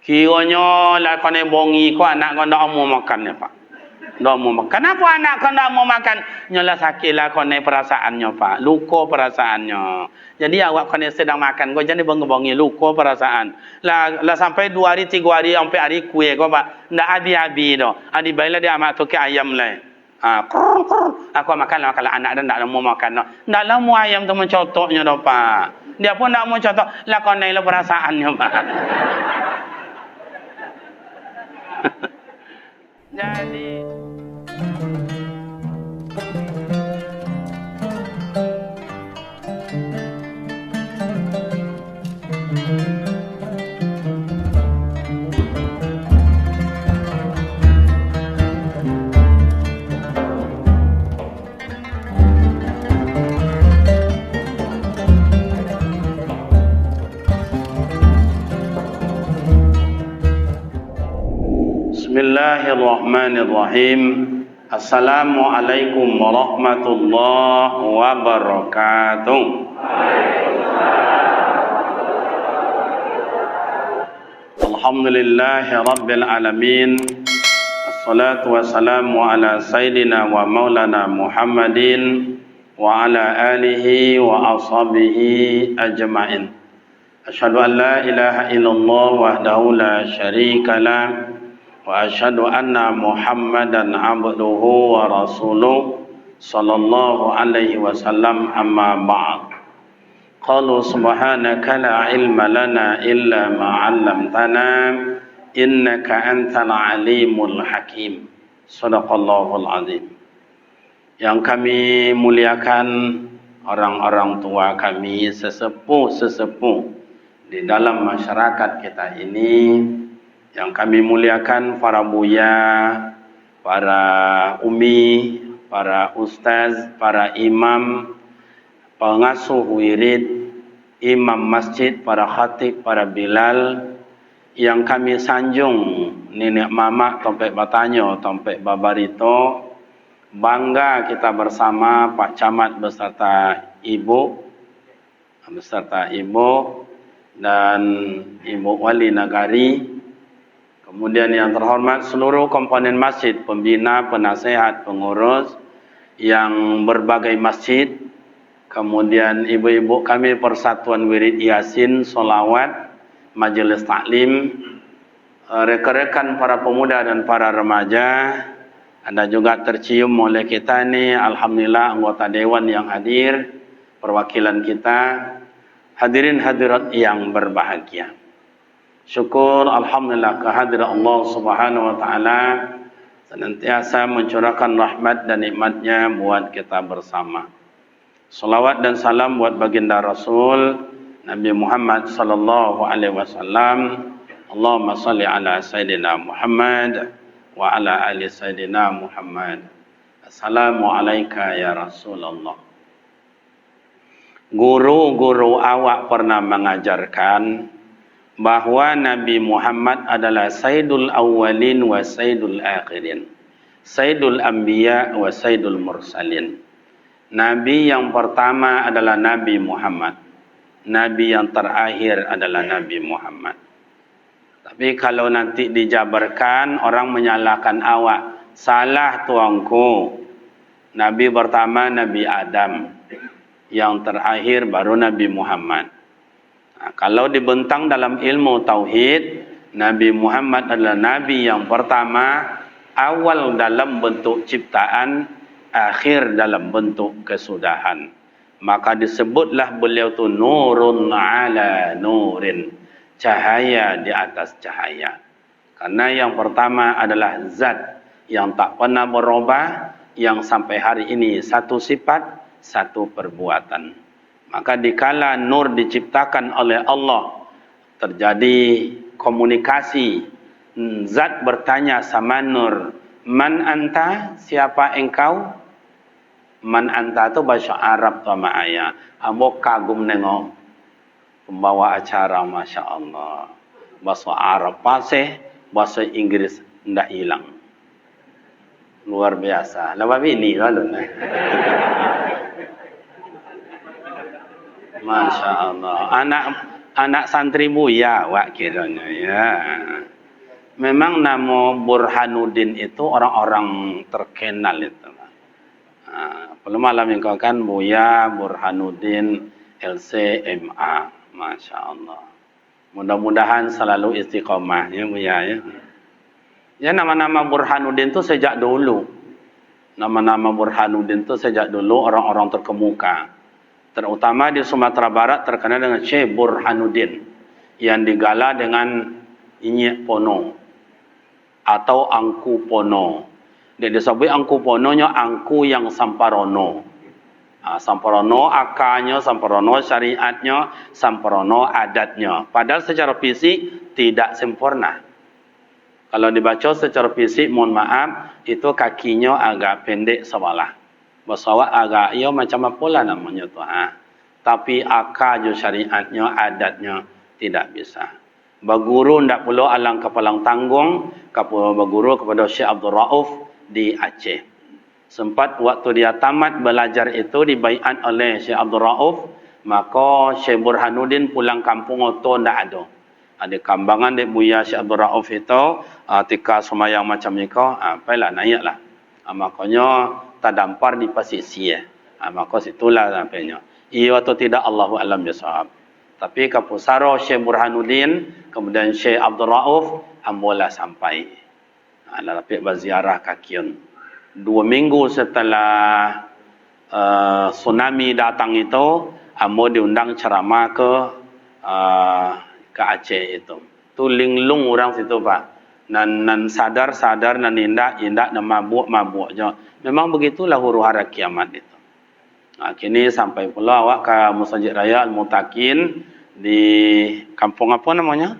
Kiranya lah kau ni bongi kau anak kau ndak mau makan ya Pak. Ndak mau makan. Kenapa anak kau ndak mau makan? Nyalah sakit lah kau ni perasaannya Pak. Luka perasaannya. Jadi awak kau ni sedang makan kau jadi bongi luka perasaan. Lah sampai 2 hari 3 hari sampai hari kue kau Pak. Ndak habis-habis dah. Adi baiklah dia amat tu ke ayam lah. Aku makan anak dan ndak mau makan. Ndak lah mau ayam tu mencotoknya dah Pak. Dia pun ndak mau contoh. Lah kau ni lah perasaannya Pak. Jadi Bismillahirrahmanirrahim. Assalamualaikum warahmatullahi wabarakatuh. Alhamdulillahi rabbil alamin. Assalatu wassalamu ala sayyidina wa maulana Muhammadin wa ala alihi wa ashabihi ajma'in. Asyhadu an la ilaha illallah wahdahu la syarika lah wa asyhadu anna Muhammadan abduhu wa rasuluh sallallahu alaihi wasallam amma ba'd. Qalu subhanaka la ilma lana illa ma 'allamtana innaka antal alimul hakim. Shadaqallahul azim. Yang kami muliakan orang-orang tua kami, sesepuh-sesepuh di dalam masyarakat kita ini, yang kami muliakan para buya, para umi, para ustaz, para imam, pengasuh wirid, imam masjid, para khatib, para bilal, yang kami sanjung nenek mama tompe batanyo, tompe babarito, bangga kita bersama Pak Camat beserta ibu dan Ibu Wali Nagari. Kemudian yang terhormat seluruh komponen masjid, pembina, penasehat, pengurus yang berbagai masjid. Kemudian ibu-ibu kami Persatuan Wirid Yasin, Solawat, Majelis Taklim, rekan-rekan para pemuda dan para remaja. Anda juga tercium oleh kita ini, alhamdulillah anggota dewan yang hadir, perwakilan kita, hadirin hadirat yang berbahagia. Syukur alhamdulillah kehadiran Allah Subhanahu wa taala senantiasa mencurahkan rahmat dan nikmatnya buat kita bersama. Salawat dan salam buat baginda Rasul Nabi Muhammad sallallahu alaihi wasallam. Allahumma salli ala sayidina Muhammad wa ala ali sayidina Muhammad. Assalamualaikum ya Rasulullah. Guru-guru awak pernah mengajarkan bahwa Nabi Muhammad adalah Sayyidul Awwalin wa Sayyidul Akhirin, Sayyidul Anbiya wa Sayyidul Mursalin. Nabi yang pertama adalah Nabi Muhammad, Nabi yang terakhir adalah Nabi Muhammad. Tapi kalau nanti dijabarkan, orang menyalahkan awak. Salah tuanku. Nabi pertama Nabi Adam, yang terakhir baru Nabi Muhammad. Nah, kalau dibentang dalam ilmu tauhid, Nabi Muhammad adalah Nabi yang pertama, awal dalam bentuk ciptaan, akhir dalam bentuk kesudahan. Maka disebutlah beliau itu nurun ala nurin, cahaya di atas cahaya. Karena yang pertama adalah zat yang tak pernah berubah, yang sampai hari ini satu sifat, satu perbuatan. Maka dikala nur diciptakan oleh Allah, terjadi komunikasi. Zat bertanya sama nur, man anta, siapa engkau? Man anta itu bahasa Arab sama ayah. Ambo kagum nengok pembawa acara, Masya Allah. Bahasa Arab pasih, bahasa Inggris ndak hilang. Luar biasa. Lepas ini lalu. Masya Allah. anak santri Buya awak kiranya ya. Memang nama Burhanuddin itu orang-orang terkenal itu. Belum malam yang kau kan Buya Burhanuddin LCMA, Masya Allah. Mudah-mudahan selalu istiqomah ya Buya ya. Ya nama-nama Burhanuddin itu sejak dulu. Nama-nama Burhanuddin itu sejak dulu orang-orang terkemuka. Terutama di Sumatera Barat terkenal dengan Syekh Burhanuddin yang digala dengan Inyek Pono atau Angku Pono. Dia disebut Angku Pononya angku yang samparono. Samparono akanya, samparono syariatnya, samparono adatnya. Padahal secara fisik tidak sempurna. Kalau dibaca secara fisik, mohon maaf, itu kakinya agak pendek sebelah. Bahasa agak, ya macam apalah namanya tu. Tapi akal syariatnya, adatnya tidak bisa. Berguru tidak perlu alang kepalang tanggung, berguru kepada Syekh Abdul Rauf di Aceh. Sempat waktu dia tamat belajar itu dibaiat oleh Syekh Abdul Rauf, maka Syekh Burhanuddin pulang kampung itu tidak ada. Ada kambangan di Buya Syekh Abdul Rauf itu, tika semayang macam ni kau, apalah naiklah. Makanya terdampar di pesisir. Maka situlah sampainya. Ia atau tidak Allahu a'lam bishawab. Tapi kapusaro Syekh Burhanuddin, kemudian Syekh Abdul Rauf, ambolah sampai. Lapik berziarah kakian. 2 minggu setelah tsunami datang itu, ambo diundang ceramah ke Aceh itu. Tu linglung orang situ Pak. Nan sadar nan indak dan mabuk je. Memang begitulah huru-hara kiamat itu. Kini sampai pula awak ke Masjid Raya Al-Mutakin di kampung apa namanya?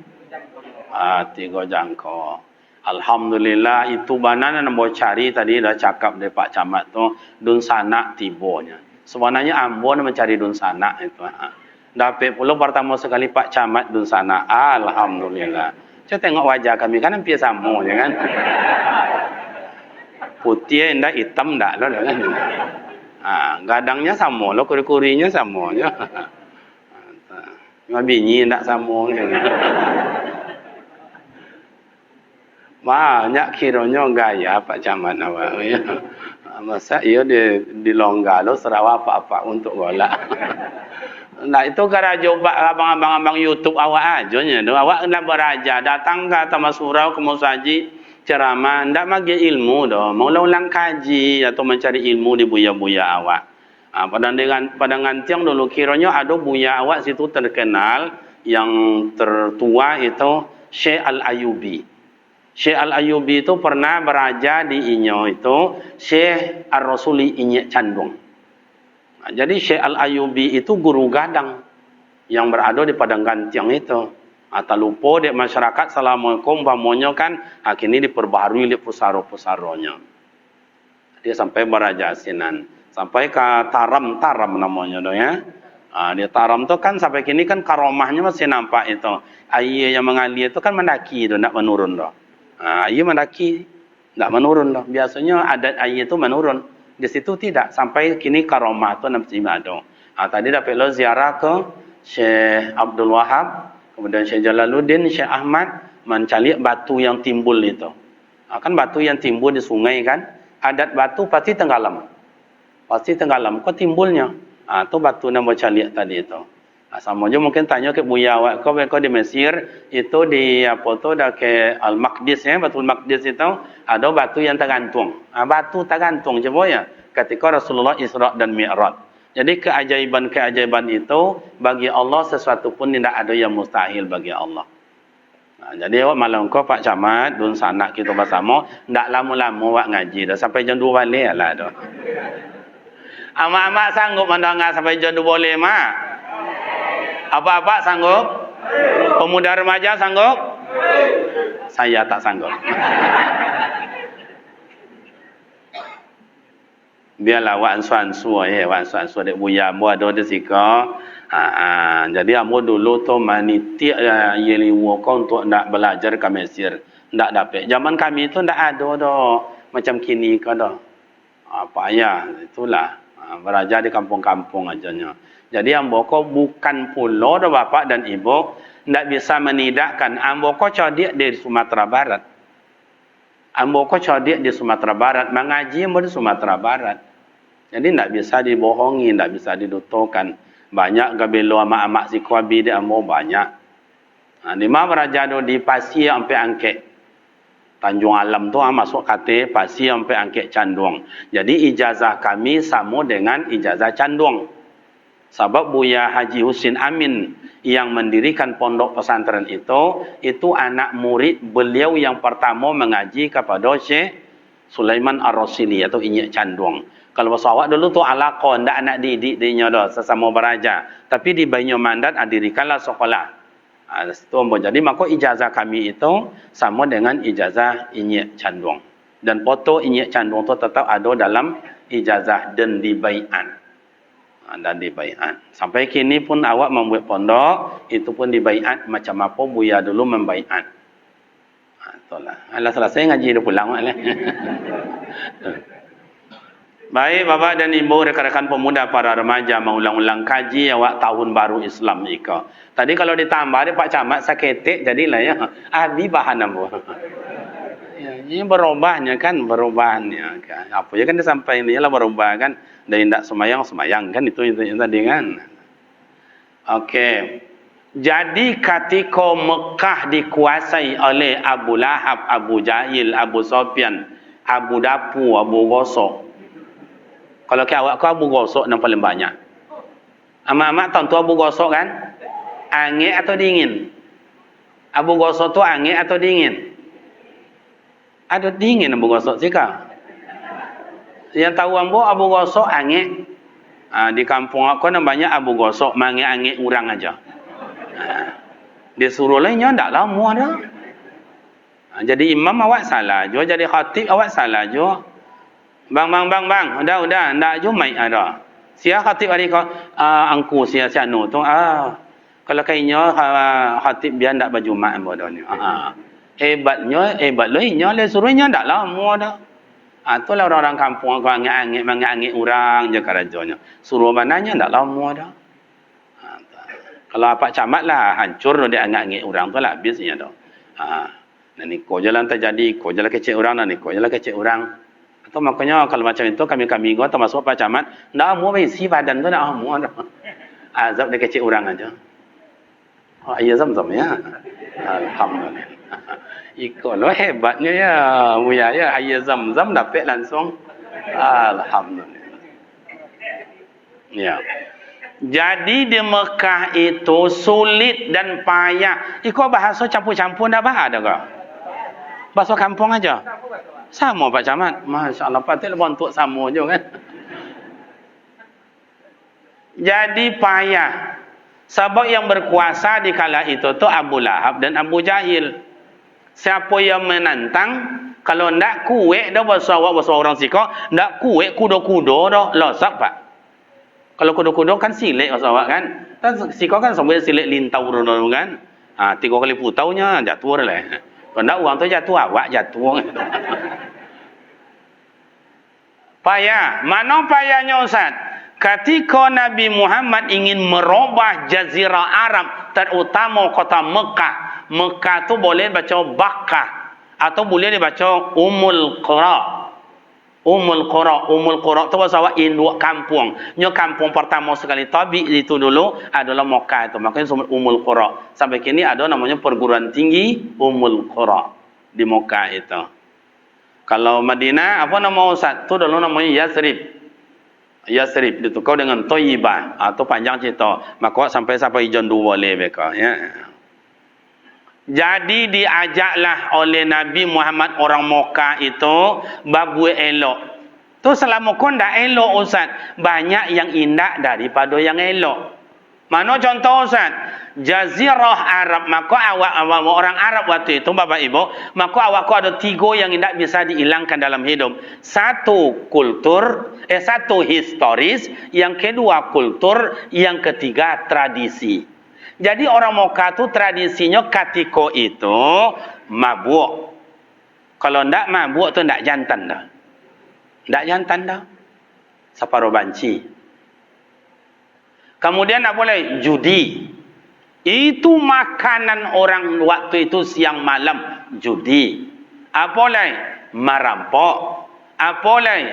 Tiga Jangko. Alhamdulillah itu banan yang mau cari tadi dah cakap dari Pak Camat tu dun sanak tibonya. Sebenarnya Ambon mencari dun sanak itu. Dapat pula pertama sekali Pak Camat dun sanak. Alhamdulillah. Saya tengok wajah kami kan hampir sama je kan. Putih enggak, hitam enggak loh kan. Gadangnya sama loh, kuri-kurinya sama je. Cuma bini enggak sama je. Banyak kiranya gaya Pak Camat awak ya. Masa ia di Longgalo Sarawak apa-apa untuk golak. Nah itu karaja abang-abang YouTube awak aja nya. Awak nak beraja datang ke Taman Surau ke Musaji ceramah ndak bagi ilmu dah. Mau ulang kaji atau mencari ilmu di buya-buya awak. Padang tiang dulu kiranya ada buya awak situ terkenal yang tertua itu Syekh Al-Ayubi. Syekh Al-Ayubi itu pernah beraja di Inyo itu Syekh Ar-Rasuli Inyek Candung. Jadi Syekh Al-Ayubi itu guru gadang yang berada di Padang Gantiang itu. Tak lupa di masyarakat Assalamualaikum pamonyo kan kini diperbaharui di pusaro-pusaronya. Dia sampai beraja asinan. Sampai ke Taram namanya doh ya. Di Taram tu kan sampai kini kan karomahnya masih nampak itu. Air yang mengalir itu kan mendaki doh, tidak menurun doh. Air mendaki tidak menurun doh. Biasanya adat air itu menurun. Di situ tidak, sampai kini karomah tu nampak ada. Tadi dapat lo ziarah ke Syekh Abdul Wahab, kemudian Syekh Jalaluddin, Syekh Ahmad mencari batu yang timbul itu. Kan batu yang timbul di sungai kan, adat batu pasti tenggelam. Pasti tenggelam, kok timbulnya? Tu batu yang mencari tadi itu. Sama aja mungkin tanya ke Buya awak kau di Mesir itu di apa tu dah ke Al-Maqdis ya, Batul Maqdis itu ada batu yang tergantung. Batu tergantung je ya ketika Rasulullah Isra dan Mi'raj. Jadi keajaiban itu bagi Allah sesuatu pun tidak ada yang mustahil bagi Allah. Jadi awak malam kau Pak Camat dun sanak kita bersama, ndak lama-lama awak ngaji dah sampai jam 2 balik lah dah. Amak-amak sanggup mendengar sampai jam 2 boleh mak? Apa-apa sanggup? Pemuda remaja sanggup? Saya tak sanggup. Biarlah wan suan-suan wan suan-suan dek buya ambo ada di sika. Jadi ambo dulu tu manitik yeliwo kau untuk nak belajar ke Mesir. Ndak dapat. Zaman kami tu ndak ada dah macam kini ke dah. Apa ya itulah. Beraja di kampung-kampung ajanya. Jadi ambo ko bukan pulau do bapak dan ibu, ndak bisa menidakkan ambo ko codiak dari Sumatera Barat. Ambo ko codiak di Sumatera Barat, mengaji ambo di Sumatera Barat. Jadi ndak bisa dibohongi, ndak bisa didutokan. Banyak gabelo amak-amak si kuabi di ambo banyak. Di mana berajado di Pasir sampai Angkek. Tanjung Alam tu masuk kata Pasir sampai Angkek Canduang. Jadi ijazah kami sama dengan ijazah Canduang. Sebab Buya Haji Husin Amin yang mendirikan pondok pesantren itu anak murid beliau yang pertama mengaji kepada Syekh Sulaiman Ar-Rasili atau Inyek Canduang. Kalau bahasa awak dulu tu alaqah, ndak anak didik dia dah sesama beraja. Tapi di Banyu Mandat dirikanlah sekolah. Itu jadi maka ijazah kami itu sama dengan ijazah Inyek Canduang. Dan foto Inyek Canduang tu tetap ada dalam ijazah dan dibaiat. Dan dibaiat. Sampai kini pun awak membuat pondok, itu pun dibaiat macam apa Buya dulu membaiat. Itulah. Alah selesai ngaji dah pulang lah. Baik Bapak dan Ibu, rekan-rekan pemuda, para remaja mengulang-ulang kaji awak tahun baru Islam ika. Tadi kalau ditambah dia Pak Camat saketik jadilah ya. Abi bahan apa? Ya, ini berubahnya kan, berubahnya kan. Apa ya kan dia sampai ini lah berubah kan. Dan tidak semayang kan itu tadi kan. Okey. Jadi ketika Mekah dikuasai oleh Abu Lahab, Abu Jahil, Abu Sufyan, Abu Dapu, Abu Gosok. Kalau ke awak kau Abu Gosok yang paling banyak. Amak-amak tahu tu Abu Gosok kan? Angin atau dingin? Abu Gosok tu angin atau dingin? Ada dingin Abu Gosok sih kau. Yang tahu ambo Abu Gosok angin. Di kampung aku namanya Abu Gosok, angin orang aja. Dia suruh lainnya tak lama dah. Jadi imam awak salah jo, jadi khatib awak salah jo. Bang, udah, ndak jumai ada. Sia khatib hari kau, angku sia anu tu, kalau kainya khatib biar ndak berjumaat bodohnya. Hebat loinya le suruhnya ndak lama dah. Itulah orang-orang kampung kau angit orang je kerajanya. Suruh mananya ndak lama dah. Kalau Pak Camat lah hancur dia angit orang tu lah habisnya dah. Dan niko jalan terjadi, ko jalan kecil orang dan niko jalan kecil orang. Atau makanya kalau macam itu kami gua termasuk Pak Camat, ndak mau isi badan tu ndak mau dah. Azab dia kecil orang aja. Iya Zam-Zam ya. Alhamdulillah. Ikolah hebatnya ya, Buya ya, Ayah Zam-Zam dapat langsung. Alhamdulillah. Ya. Jadi di Mekah itu sulit dan payah. Iko bahasa campur-campur dah bah ada ke? Bahasa kampung aja. Sama Pak Camat. Masya-Allah patut bontok sama je kan. Jadi payah. Sebab yang berkuasa di kala itu tu Abu Lahab dan Abu Jahil. Siapa yang menantang, kalau ndak kuat dah bahasa orang Sika, ndak kuat kudo-kudo dah losak Pak. Kalau kudo-kudo kan silik bahasa awak kan. Kan Sika kan sampai silik lintau dulu kan. 3 kali putaunya jatuh lah. Kalau ndak uang tu jatuh awak jatuh. Payah. Mana payahnya Ustaz? Ketika Nabi Muhammad ingin merubah jazirah Arab, terutama kota Mekah. Mekah tu boleh baca Bakkah atau boleh dibaca Ummul Qura. Ummul Qura tu bahasa awak induk kampung. Nyo kampung pertama sekali Tabi itu dulu adalah Mekah itu. Makanya disebut Ummul Qura. Sampai kini ada namanya perguruan tinggi Ummul Qura di Mekah itu. Kalau Madinah apa nama Ustaz? Tu dulu namanya Yasrib ditukar dengan Thayyibah atau panjang cerita. Maka sampai ijon 2 boleh mereka ya. Jadi diajaklah oleh Nabi Muhammad orang Mekah itu babu elok. Tu selama kau ndak elok Ustaz, banyak yang indah daripada yang elok. Mana contoh Ustaz? Jazirah Arab, maka awak orang Arab waktu itu Bapak Ibu, maka awak ada 3 yang tidak bisa dihilangkan dalam hidup. Satu kultur, satu historis, yang kedua kultur, yang ketiga tradisi. Jadi orang Mekah tu tradisinya ketika itu mabuk. Kalau ndak mabuk tu ndak jantan dah. Ndak jantan dah. Separuh banci. Kemudian apa lagi? Judi. Itu makanan orang waktu itu siang malam. Judi. Apa lagi? Merampok. Apa lagi?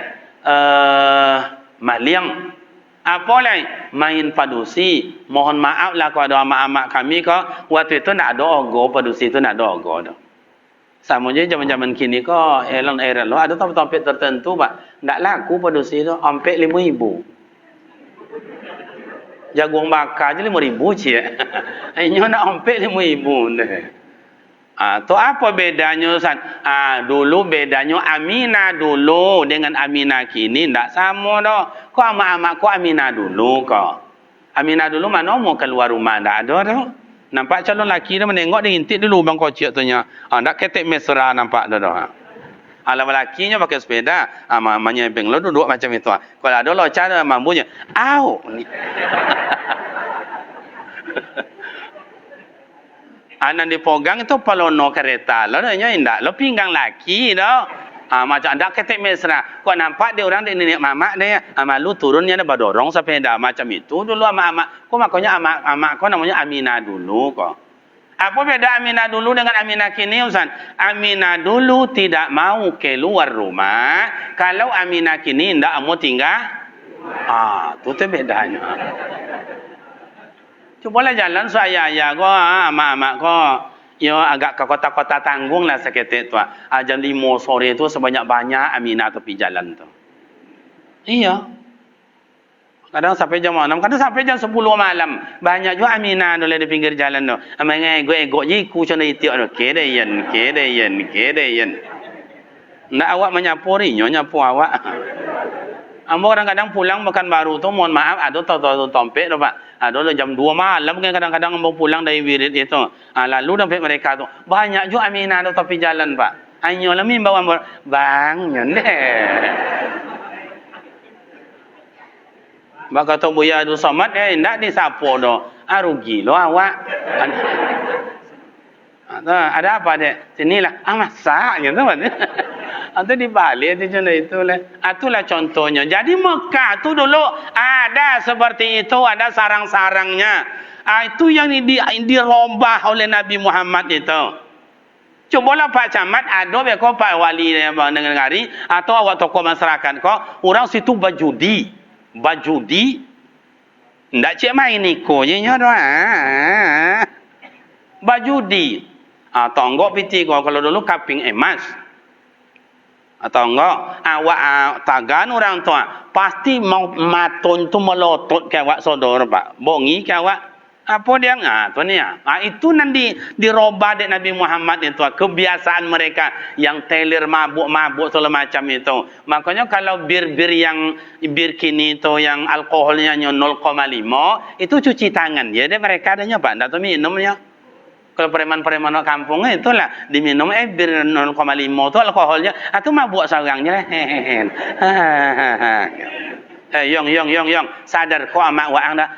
Maliang. Apa lagi? Main padusi. Mohon maaf lah kalau ada amak-amak kami kok waktu itu nak ada ogo, padusi itu nak ada ogo dah. Sama je zaman-zaman kini kok elon lo ada topik tertentu pak tak laku padusi tu hampir 5,000. Jagung bakar je 5,000 cik. Ini nak hampir 5,000 deh. Tu apa bedanya Ustaz? Dulu bedanya Aminah dulu dengan Aminah kini tak sama dah. Kau amak-amak kau Aminah dulu kau. Aminah dulu mana mau keluar rumah tak ada dah. Nampak calon lelaki dia menengok dia intip dulu bang kocik tu nya. Tak ketek mesra nampak dah dah. Ala lakinya pakai sepeda, menyebeng lo duduk macam itu. Kalau ada lo cara mampunya, au. Anak dipegang itu palono kereta lo nya indak lo pinggang laki dah. Macam ada ketek mesra. Kau nampak dia orang dia nenek mamak dia. Malu turunnya dia berdorong sepeda macam itu dulu amak-amak. Kau makanya amak kau namanya Aminah dulu kau. Apa beda Aminah dulu dengan Aminah kini Ustaz? Aminah dulu tidak mau keluar rumah. Kalau Aminah kini tidak mau tinggal. Itu bedanya. Cubalah jalan saya kau, amak-amak kau. Ya agak ke kota-kota tanggung lah seketik tu. Jam 5 sore tu sebanyak-banyak Aminah tepi jalan tu. Iya. Kadang sampai jam 6, kadang sampai jam 10 malam. Banyak juga Aminah dulu di pinggir jalan tu. Amai ego-ego je ku cana itiak tu. Kedeyan. Nak awak menyapu rinyo nyapu awak. Ambo kadang-kadang pulang makan baru tu mohon maaf ada tahu tompek tu Pak. Ada jam 2 malam kan kadang-kadang ambo pulang dari wirid itu. Lalu dompet mereka tu banyak juga Aminah tu tepi jalan Pak. Hanya lah min bawa bang nyonde. Bak kata Buya Abdul Somad ndak disapu doh. Rugi lo awak. Ada apa dek? Sinilah. Masaknya tu Pak. Atau dibalik di sana itulah. Itulah contohnya. Jadi Mekah tu dulu ada seperti itu, ada sarang-sarangnya. Itu yang dirombah oleh Nabi Muhammad itu. Cobalah Pak Camat ada beko Pak Wali dengan hari atau awak tokoh masyarakat kok orang situ bajudi. Ndak cek main niko je nya doa. Bajudi. Tonggok piti kau kalau dulu kaping emas. Atau enggak awak tagan orang tua pasti mau matun tu melotot ke awak saudara Pak bongi ke awak apa dia tu ni itu nanti dirubah dek Nabi Muhammad itu kebiasaan mereka yang teler mabuk segala macam itu makanya kalau bir yang bir kini itu yang alkoholnya 0,5 itu cuci tangan ya dek mereka adanya Pak ndak tu minumnya. Kalau preman-preman kampungnya itulah diminum bir 0,5 tu alkoholnya atau mabuk sarangnya yong sadar kau amak waang dah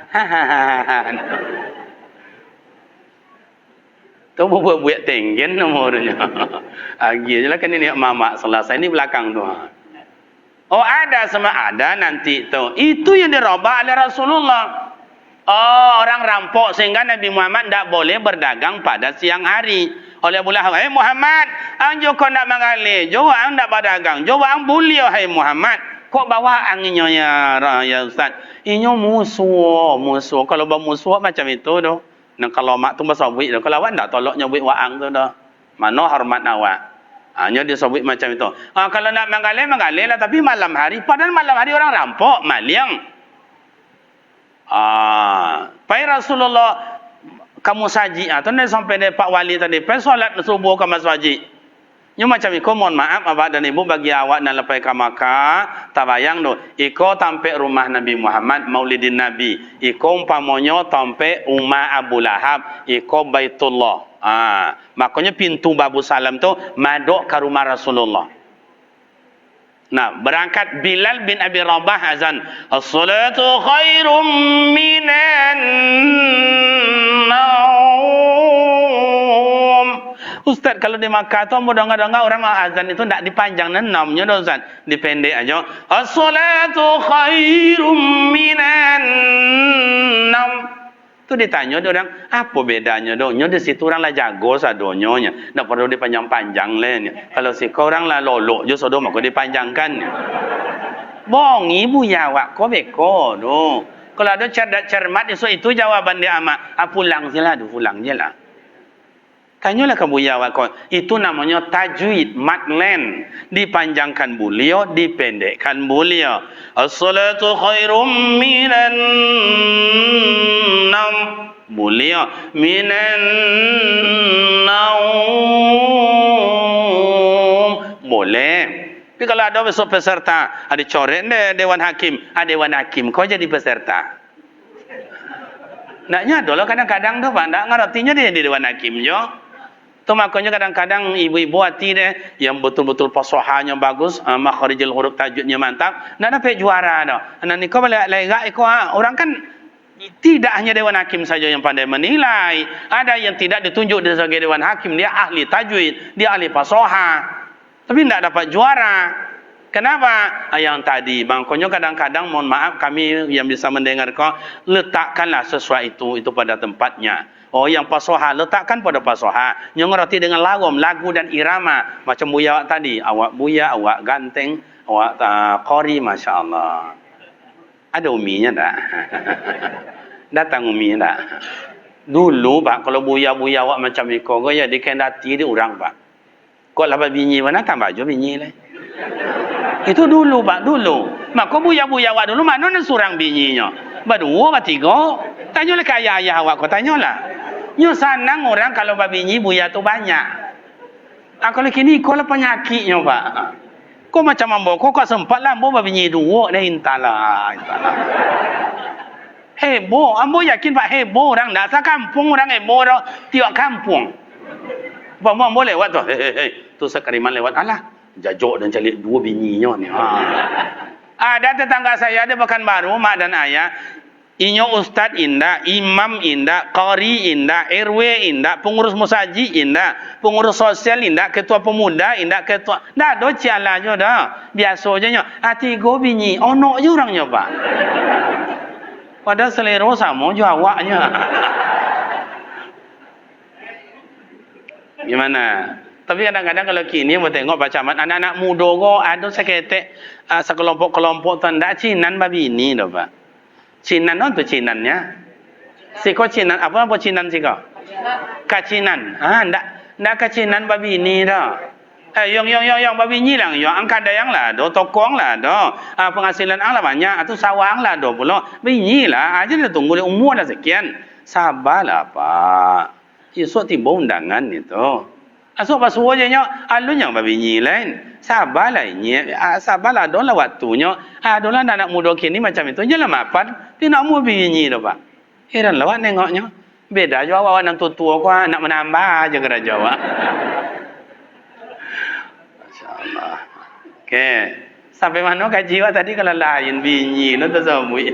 tu buat tinggian nomornya jelah kan ini mamak selesai ini belakang tu ada nanti tu itu yang dirubah oleh Rasulullah. Orang rampok sehingga Nabi Muhammad tidak boleh berdagang pada siang hari. Oleh Abu Lahab, Muhammad, anjo kau nak mengalih, jawab ang nak berdagang, jawab ang boleh Muhammad. Kok bawa anginnya ya Ustaz? Inyo musuh. Kalau bermusuh macam itu doh. Nah kalau mak tu bersawit doh, kalau awak tak tolaknya buat waang tu doh. Mana hormat awak? Hanya dia sawit macam itu. Kalau nak mengalih lah tapi malam hari, padahal malam hari orang rampok, maliang. Pai Rasulullah kamu saji atau nanti sampai dari Pak Wali tadi pai solat subuh kamu saji nyu macam iko mohon maaf abah dan ibu bagi awak dan lepai ke Makkah tabayang do iko tampe rumah Nabi Muhammad maulidin Nabi iko umpamonyo tampe Umma Abu Lahab iko Baitullah makanya pintu Babu Salam tu madok ke rumah Rasulullah. Nah, berangkat Bilal bin Abi Rabah azan. As-salatu khairum minan naum. Ustaz kalau di Makkah tu dengar-dengar orang azan itu tak dipanjang nenamnya dah Ustaz. Dipendek aja. As-salatu khairum minan nam. Tu ditanya dia orang, apa bedanya dong? Nyo di situ orang lah jago sadonyonya. Tak perlu dipanjang-panjang lah. Kalau si kau orang lah lolok je sodo maka dipanjangkan. Bongi buya wak ko beko do. Kalau ada cermat itu jawaban dia amat. Pulang je lah, pulang je lah. Tanyalah ke buya wak ko. Itu namanya tajwid, matlen. Dipanjangkan beliau, dipendekkan beliau. As-salatu khairum minan nam. Beliau minan naum. Boleh. Tapi kalau ada besok peserta, ada coret Dewan Hakim, Dewan Hakim kau jadi peserta. Naknya adalah kadang-kadang tu Pak, tak ngertinya dia di Dewan Hakim jo. Tu makanya kadang-kadang ibu-ibu hati deh yang betul-betul fasahanya bagus, makharijul huruf tajwidnya mantap, nak dapat juara dah. Nanti kau balik lega orang kan tidak hanya Dewan Hakim saja yang pandai menilai, ada yang tidak ditunjuk sebagai Dewan Hakim, dia ahli tajwid, dia ahli fasahah. Tapi tidak dapat juara. Kenapa? Yang tadi, makanya kadang-kadang mohon maaf kami yang bisa mendengar kau, letakkanlah sesuatu itu pada tempatnya. Oh, yang pasoha letakkan pada pasoha. Yang ngerti dengan lagu dan irama. Macam buya tadi, awak buya, awak ganteng, awak qori, masya Allah. Ada uminya tak? Datang uminya tak? Dulu Pak, kalau buya-buya awak macam itu, ya dikendati di orang Pak. Kok lah bini mana tambah baju bini lah. Itu dulu Pak, dulu. Maka buya-buya awak dulu mana nak surang bininya? Berdua, bertiga. Tanyalah ke ayah-ayah awak, kau tanyalah. Nyo sanang orang kalau bini buya tu banyak. Kalau kini kau lah penyakitnya Pak. Kau macam ambo, kau sempat lah ambo bini dua dah intalah. Heboh, ambo yakin Pak heboh orang. Dasar kampung orang heboh dah. Tiap kampung. Bang boleh lewat tu. Tu sekariman lewat. Alah, jajok dan cari dua bininya ni. Ada tetangga saya, ada pekan baru, mak dan ayah. Inyo ustaz indah, imam indah, qari indah, RW indah, pengurus musaji indah, pengurus sosial indah, ketua pemuda indah, ketua. Dah do ciala je dah. Biasa je nya. Tiga bini, onok je orangnya Pak. Padahal selera sama je awaknya. Gimana? Tapi kadang-kadang kalau kini mau tengok bacaman anak-anak muda kok ada seketek sekelompok-kelompok tanda cinan babi ini dah Pak. Cinan tu cinannya. Siko cinan apa cinan siko? Kacinan. Ndak kacinan babi ini dah. Yang babi ini lah, yang angkat dayang lah, do tokong lah, do penghasilan ang lah banyak, atau sawang lah, do pula. Bini lah, aja dia tunggu dia umur dah sekian. Sabarlah Pak. Esok tiba undangan itu. Asok pas aja nya, alunya babinyi lain. Sabarlah ini, sabarlah dolah waktunya. Dolah anak muda kini macam itu je lah mapan. Dia nak mau babinyi dah Pak. Heran lah nengoknya. Beda je awak nak tua kau nak menambah aja kena jawab. Masya-Allah. Okey. Sampai mana kaji awak tadi kalau lain binyi no tersambui.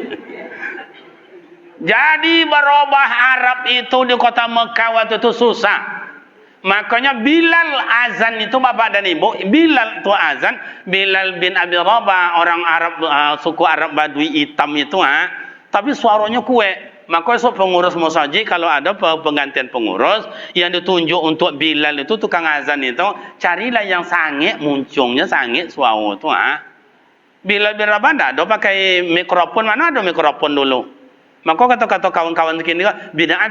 Jadi berubah Arab itu di kota Mekah waktu itu susah. Makanya Bilal azan itu bapak dan ibu. Bilal tu azan. Bilal bin Abi Rabah, orang Arab, suku Arab Badui hitam itu. Tapi suaranya kuat. Maka esok pengurus musaji kalau ada penggantian pengurus yang ditunjuk untuk Bilal itu tukang azan itu, carilah yang sangit muncungnya sangit suara itu. Bilal bin Rabah tak ada pakai mikrofon, mana ada mikrofon dulu. Maka kata-kata kawan-kawan kini bid'ah.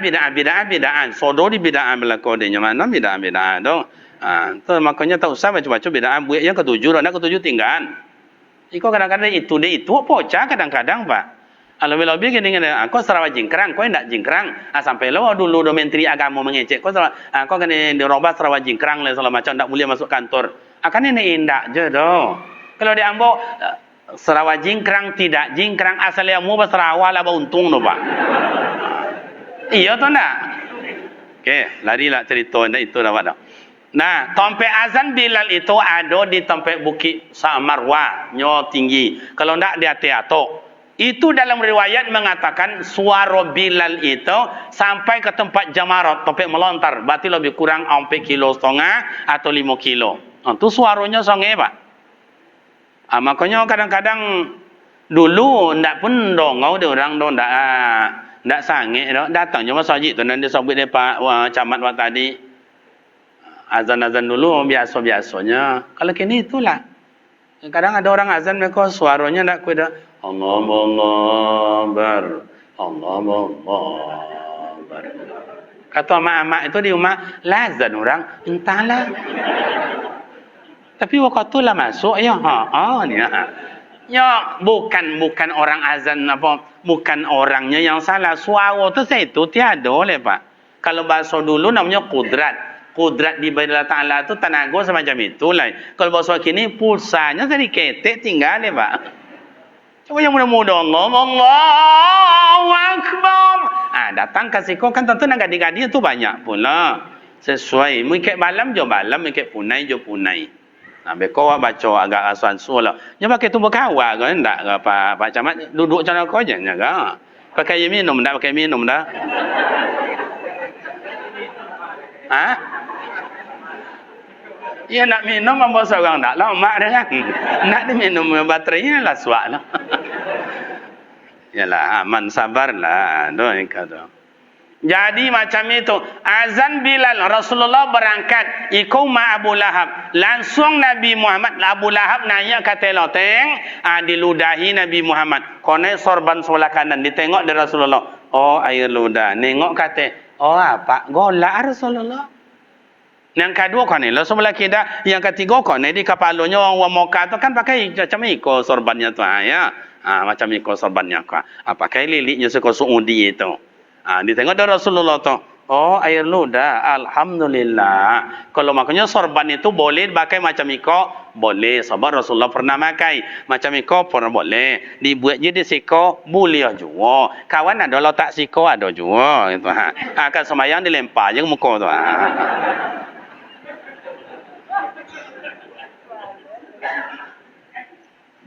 Sodo di bid'ah berlaku dia mana bid'ah tu. Tu makanya tak usah macam-macam bid'ah. Buat yang ketujuh, nak ketujuh tinggal. Iko kadang-kadang itu dia itu pocah kadang-kadang Pak. Lebih-lebih gini aku Sarawak jingkrang, kau tidak jingkrang. Sampai lo dulu do menteri agama mengecek. Kau kena dirubah Sarawak jingkrang lah segala macam, tak boleh masuk kantor. Akan ini indah je doh. Kalau diambil Sarawak jingkrang tidak jingkrang asal yang mau Sarawak lah untung no Pak. Iya tu ndak? Okey, larilah cerita itu dapat dah. Nah, tempat azan Bilal itu ada di tempat Bukit Marwah, nyo tinggi. Kalau ndak di atas. Itu dalam riwayat mengatakan suara Bilal itu sampai ke tempat jamarat, tempat melontar. Berarti lebih kurang 4,5 kilo atau 5 kilo. Itu suaranya songai, Pak. Makanya kadang-kadang dulu ndak pun dongau dia orang tu ndak sangit dah. Datang je masjid tu dan dia sabut dia Pak camat waktu tadi. Azan-azan dulu biasa-biasanya. Kalau kini itulah. Kadang ada orang azan mereka suaranya tak kuat dah. Allah bar. Kata mak-mak itu di rumah lazan orang entahlah. Tapi waktu tu lah masuk ya. Ni. Ya bukan orang azan apa, bukan orangnya yang salah. Suara tu saya itu tiada oleh Pak. Kalau bahasa dulu namanya kudrat. Kudrat di Allah Ta'ala tu tenaga semacam itulah. Kalau bahasa kini pulsanya tadi ketek tinggal ya Pak. Coba yang muda-muda Allahu Akbar. Datang kasih kau kan tentu nak gadi-gadi tu banyak pula. Sesuai. Mungkin malam je malam, mungkin punai je punai. Beko baca agak asuan-su lah. Dia pakai tu berkawal kan tak ke Pak Camat duduk macam kau je ke. Pakai minum dah, pakai minum dah. Ya nak minum apa seorang tak lah mak dia kan. Nak dia minum baterainya lah suak lah. Yalah aman sabarlah. Doa kata. Jadi macam itu. Azan Bilal Rasulullah berangkat ikut ma Abu Lahab. Langsung Nabi Muhammad Abu Lahab nanya kata loteng diludahi Nabi Muhammad. Kone sorban sebelah kanan ditengok dari Rasulullah. Oh air ludah. Nengok kata, oh apa? Golak Rasulullah. Yang kedua kan ni, sebelah kita, yang ketiga kan ni di kepalanya orang Mekah tu kan pakai macam iko sorbannya tu ya. Macam iko sorbannya kah. Pakai liliknya seko Saudi itu. Ditengok dari Rasulullah tu. Oh air ludah, alhamdulillah. Kalau makanya sorban itu boleh pakai macam iko, boleh. Sebab Rasulullah pernah pakai macam iko pernah boleh. Dibuat je di siko boleh juga. Kawan ada letak siko ada juga itu kan semayang dilempar je muka tu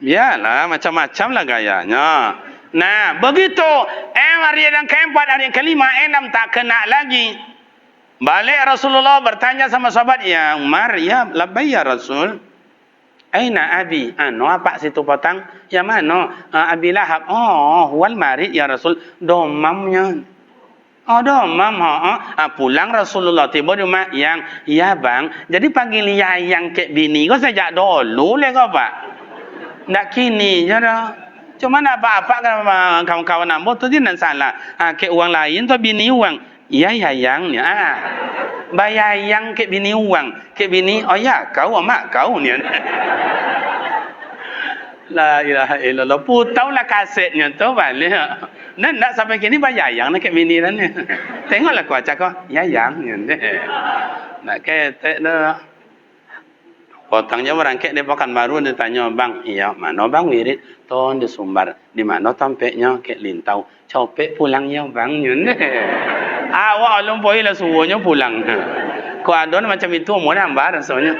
Yalah, macam-macam lah gayanya. Nah, begitu. Hari yang keempat, hari yang kelima, enam tak kena lagi. Balik Rasulullah bertanya sama sahabat, ya Umar, ya labbai ya Rasul. Aina abi? Apa situ potang? Ya mana? Abi Lahab. Oh, wal marid ya Rasul. Domamnya. Oh, domam. Pulang Rasulullah tiba di rumah yang, ya bang. Jadi panggil yang ke bini kau sejak dulu le kau Pak. Nak kini je dah. Cuma nak apa-apa kan kawan-kawan ambo tu dia nak salah. Ke uang lain tu bini uang. Ya yang ni. Bayar yang ke bini uang. Ke bini, oh ya kau mak kau ni. La ilaha illallah. Putaulah kasetnya tu balik. Nak sampai kini bayar yang nak ke bini dah ni. Tengoklah kau cakap kau. Ya yang ni. Nak ketek dah. Potangnya berangkat dia pakan baru dia tanya bang, iya mana bang wirid? Ton di Sumbar. Di mana tampeknya ke Lintau? Copek pulangnya bang nyun. Awak lumpoi lah suwanya pulang. Kau ada macam itu mau nambar soalnya.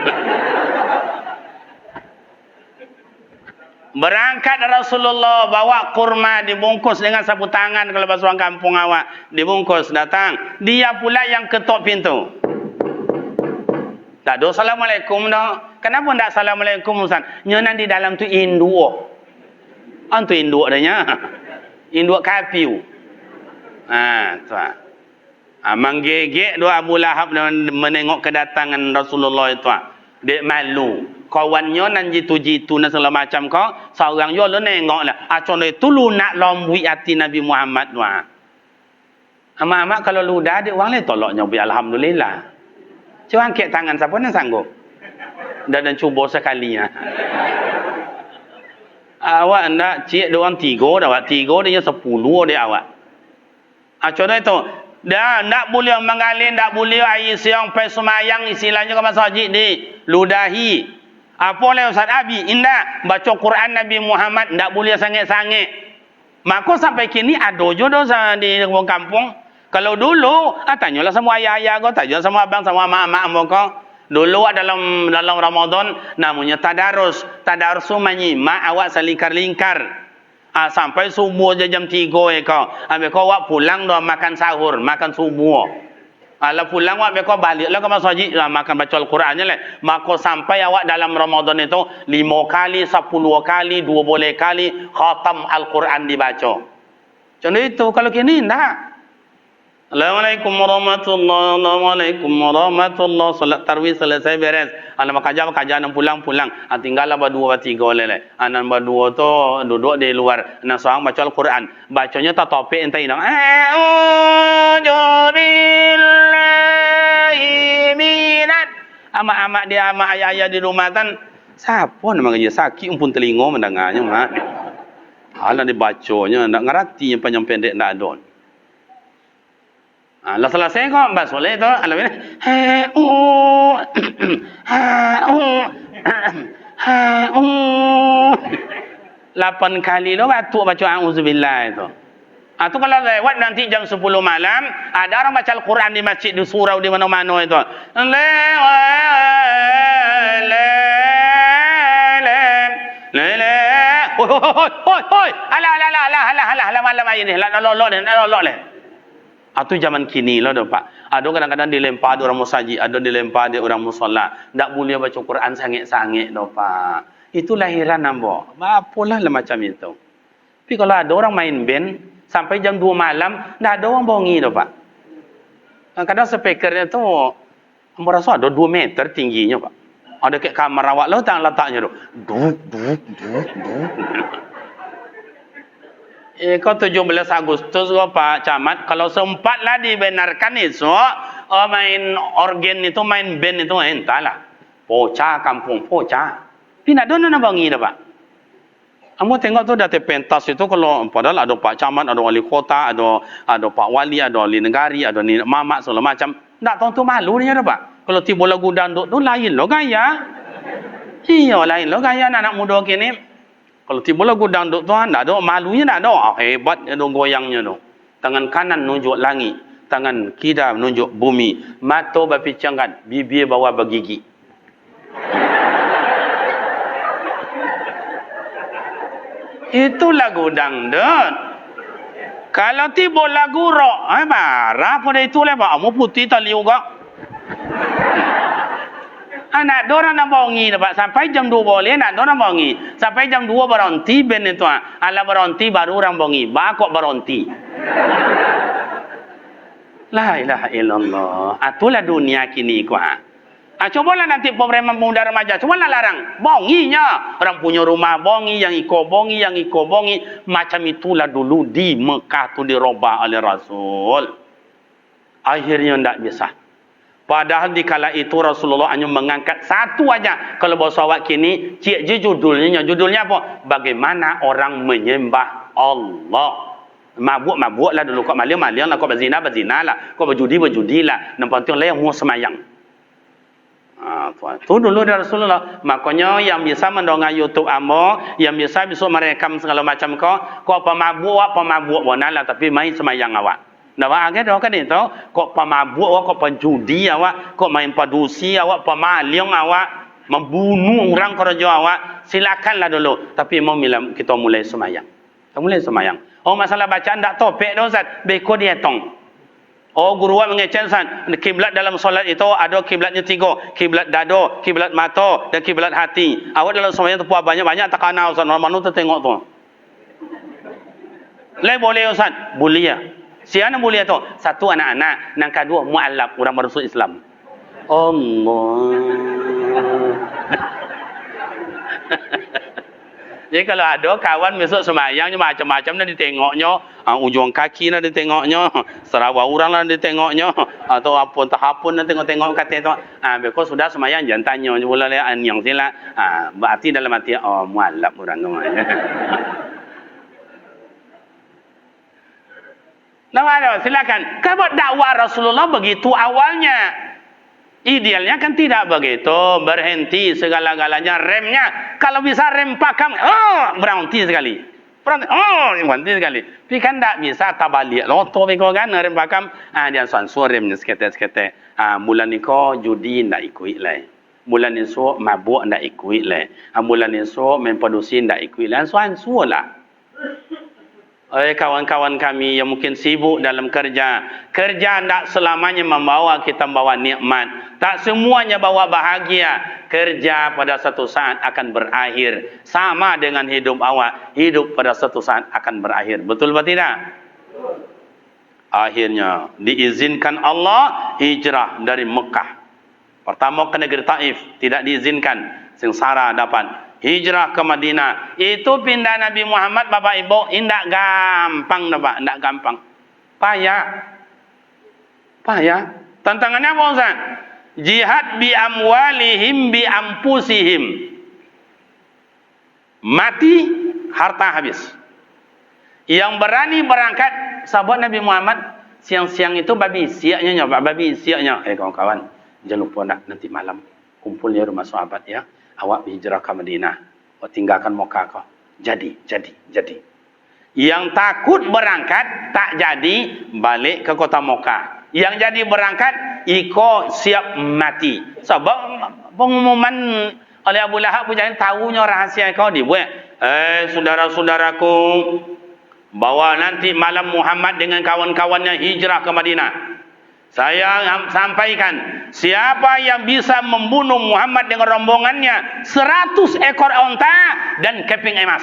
Berangkat Rasulullah bawa kurma dibungkus dengan sapu tangan kalau bahasa orang kampung awak dibungkus datang. Dia pula yang ketuk pintu. Tak ada assalamualaikum dah. Kenapa tak assalamualaikum Ustaz? Nyonan di dalam tu induk. Tu induk adanya. Induk kapiu. Tu. Menggegek dua Abu Lahab menengok kedatangan Rasulullah itu. Dia malu. Kawannya nan jitu-jitu dan segala macam kau. Seorang yo lu nengok lah. Contoh itu lu nak lombui hati Nabi Muhammad tu. Amak-amak kalau lu dah dia orang lain tolaknya bi alhamdulillah. Cuba angkat tangan siapa yang sanggup? Dan cuba sekali ya. Awak nak cik dia orang 3 dah awak. 3 dia 10 dia awak. Contoh itu. Dah tak boleh mengalir, tak boleh air siang pai semayang istilahnya ke masjid di ludahi. Apa oleh Ustaz Abi? Indah baca Quran Nabi Muhammad tak boleh sangit-sangit. Maka sampai kini ada je dah di kampung. Kalau dulu, tanyalah semua ayah-ayah kau, tanya sama abang, sama mak-mak kau. Dulu dalam Ramadan namanya tadarus. Tadarus tu menyimak awak selingkar-lingkar. Sampai subuh je jam 3 kau. Habis kau wak pulang dah makan sahur, makan subuh. Lah pulang awak kau balik lah ke masjid makan baca Al-Quran je lah. Maka sampai awak dalam Ramadan itu 5 kali, 10 kali, 20 kali khatam Al-Quran dibaca. Contoh itu kalau kini tak. Assalamualaikum warahmatullahi wabarakatuh. Salat tarawih selesai beres. Anak kajian pulang. Tinggallah berdua bertiga oleh. Anak berdua tu duduk di luar. Anak seorang baca Al-Quran. Bacanya tak topik entai dong. A'udzu billahi minat. Amak-amak dia amak ayah-ayah di rumah tan. Siapa nama dia sakit pun telinga mendengarnya mak. Halah dibacanya nak ngerti yang panjang pendek nak ada. Lah selesai kok bas boleh tu. Alah ni. Lapan kali lo batuk baca auzubillah itu. Tu kalau lewat nanti jam 10 malam ada orang baca Al-Quran di masjid, di surau, di mana-mana itu. Hoi. Alah malam air ni. Lolok leh. Itu zaman kini lah dah pak. Ada kadang-kadang dilempar di orang musajid, ada dilempar di orang musola. Tak boleh baca Quran sangit-sangit dah pak. Itu lahiran nampak. Apalah macam itu. Tapi kalau ada orang main band sampai jam 2 malam, tak ada orang bongi dah pak. Kadang-kadang speakernya tu, aku rasa ada 2 meter tingginya pak. Ada kayak kamar awak letaknya tu. Duk. Kau 17 Agustus Pak Camat, kalau sempatlah dibenarkan itu main organ itu, main band itu entahlah. Poca, kampung Poca. Tapi nak ada bangi dah Pak. Kamu tengok tu data pentas itu kalau padahal ada Pak Camat, ada wali kota, ada Pak Wali, ada wali negari, ada ni mamak segala macam. Tak tahu tu malu ni dah Pak. Kalau tiba lagu dandut tu lain lo gaya. Iya lain lo gaya anak muda kini. Kalau tiba lagu dangdut tu tak ada malunya, tak ada. Hebatnya tu goyangnya tu. Tangan kanan nunjuk langit, tangan kiri nunjuk bumi, mata berpicangkan, bibir bawah bergigi. Itu lagu dangdut. Kalau tiba lagu rock, marah pada itu lah Pak. Kamu putih tali juga. Nak ada orang nak bongi Pak. Sampai jam 2 boleh, nak ada orang bongi. Sampai jam 2 berhenti band itu. Ala berhenti baru orang bongi. Bakok berhenti. La ilaha illallah. Itulah dunia kini kuat. Cobalah nanti pemerintah pemuda remaja. Cubalah larang. Bonginya. Orang punya rumah bongi, yang iko bongi. Macam itulah dulu di Mekah tu dirubah oleh Rasul. Akhirnya tidak bisa. Padahal di kala itu Rasulullah hanya mengangkat satu aja. Kalau bahasa awak kini, cik je judulnya. Judulnya apa? Bagaimana orang menyembah Allah. Mabuk lah dulu. Kau maliang lah. Kau berzina lah. Kau berjudi lah. Nampak tu lah yang mau semayang. Itu dulu dari Rasulullah. Makanya yang bisa mendengar YouTube amo, yang bisa merekam segala macam kau pemabuk lah. Tapi main semayang awak. Dah agak dah kan itu, kok pemabuk awak, kok penjudi awak, kok main padusi awak, pemaliang awak, membunuh orang kerja awak, silakanlah dulu. Tapi mau kita mulai semayang. Masalah bacaan tak topik dah Ustaz, beko dia tong. Guru awak mengecek Ustaz, kiblat dalam solat itu ada kiblatnya 3, kiblat dada, kiblat mata dan kiblat hati. Awak dalam semayang tu puas banyak tak kenal Ustaz, orang mana tu tengok tu. Boleh Ustaz, boleh ya. Siapa yang boleh tu? Satu anak-anak, yang kedua mu'alaf, orang baru masuk Islam. Allah. Jadi kalau ada kawan besok semayang macam-macam dah ditengoknya, ujung kaki dah ditengoknya, Sarawak orang lah ditengoknya, atau apa entah dah tengok-tengok kata tu. Because sudah semayang jangan tanya pula lah yang sila. Berarti dalam hati mu'alaf orang tu. Silakan. Kalau dakwah Rasulullah begitu awalnya. Idealnya kan tidak begitu. Berhenti segala-galanya. Remnya. Kalau bisa rem pakam. Berhenti sekali. Berhenti sekali. Tapi kan tak bisa tabalik. Loto kan rem pakam. Dia suan remnya seketek-seketek. Bulan ni kau judi tak ikut lah. Bulan ni so mabuk tak ikut lah. Bulan ni so main padusi tak ikut lah. Suan lah. Kawan-kawan kami yang mungkin sibuk dalam kerja. Kerja tak selamanya membawa kita membawa nikmat. Tak semuanya bawa bahagia. Kerja pada satu saat akan berakhir. Sama dengan hidup awak. Hidup pada satu saat akan berakhir. Betul atau tidak? Akhirnya diizinkan Allah hijrah dari Mekah. Pertama ke negeri Taif. Tidak diizinkan. Sengsara dapat. Hijrah ke Madinah. Itu pindah Nabi Muhammad, Bapak Ibu, tidak gampang, Pak, tidak gampang. Payah. Payah. Tantangannya apa, Ustaz? Jihad bi amwalihim bi ampusihim. Mati, harta habis. Yang berani berangkat, sahabat Nabi Muhammad, siang-siang itu babi siaknya, babi siaknya. Kawan-kawan, jangan lupa nanti malam kumpul di rumah sahabat ya. Awak berhijrah ke Madinah. Awak tinggalkan Mekah kau. Jadi. Yang takut berangkat, tak jadi, balik ke kota Mekah. Yang jadi berangkat, iko siap mati. Sebab pengumuman oleh Abu Lahab pun jangan tahunya rahasia kau dibuat. Saudara-saudaraku, bawa nanti malam Muhammad dengan kawan-kawannya hijrah ke Madinah. Saya sampaikan, siapa yang bisa membunuh Muhammad dengan rombongannya 100 ekor onta dan keping emas.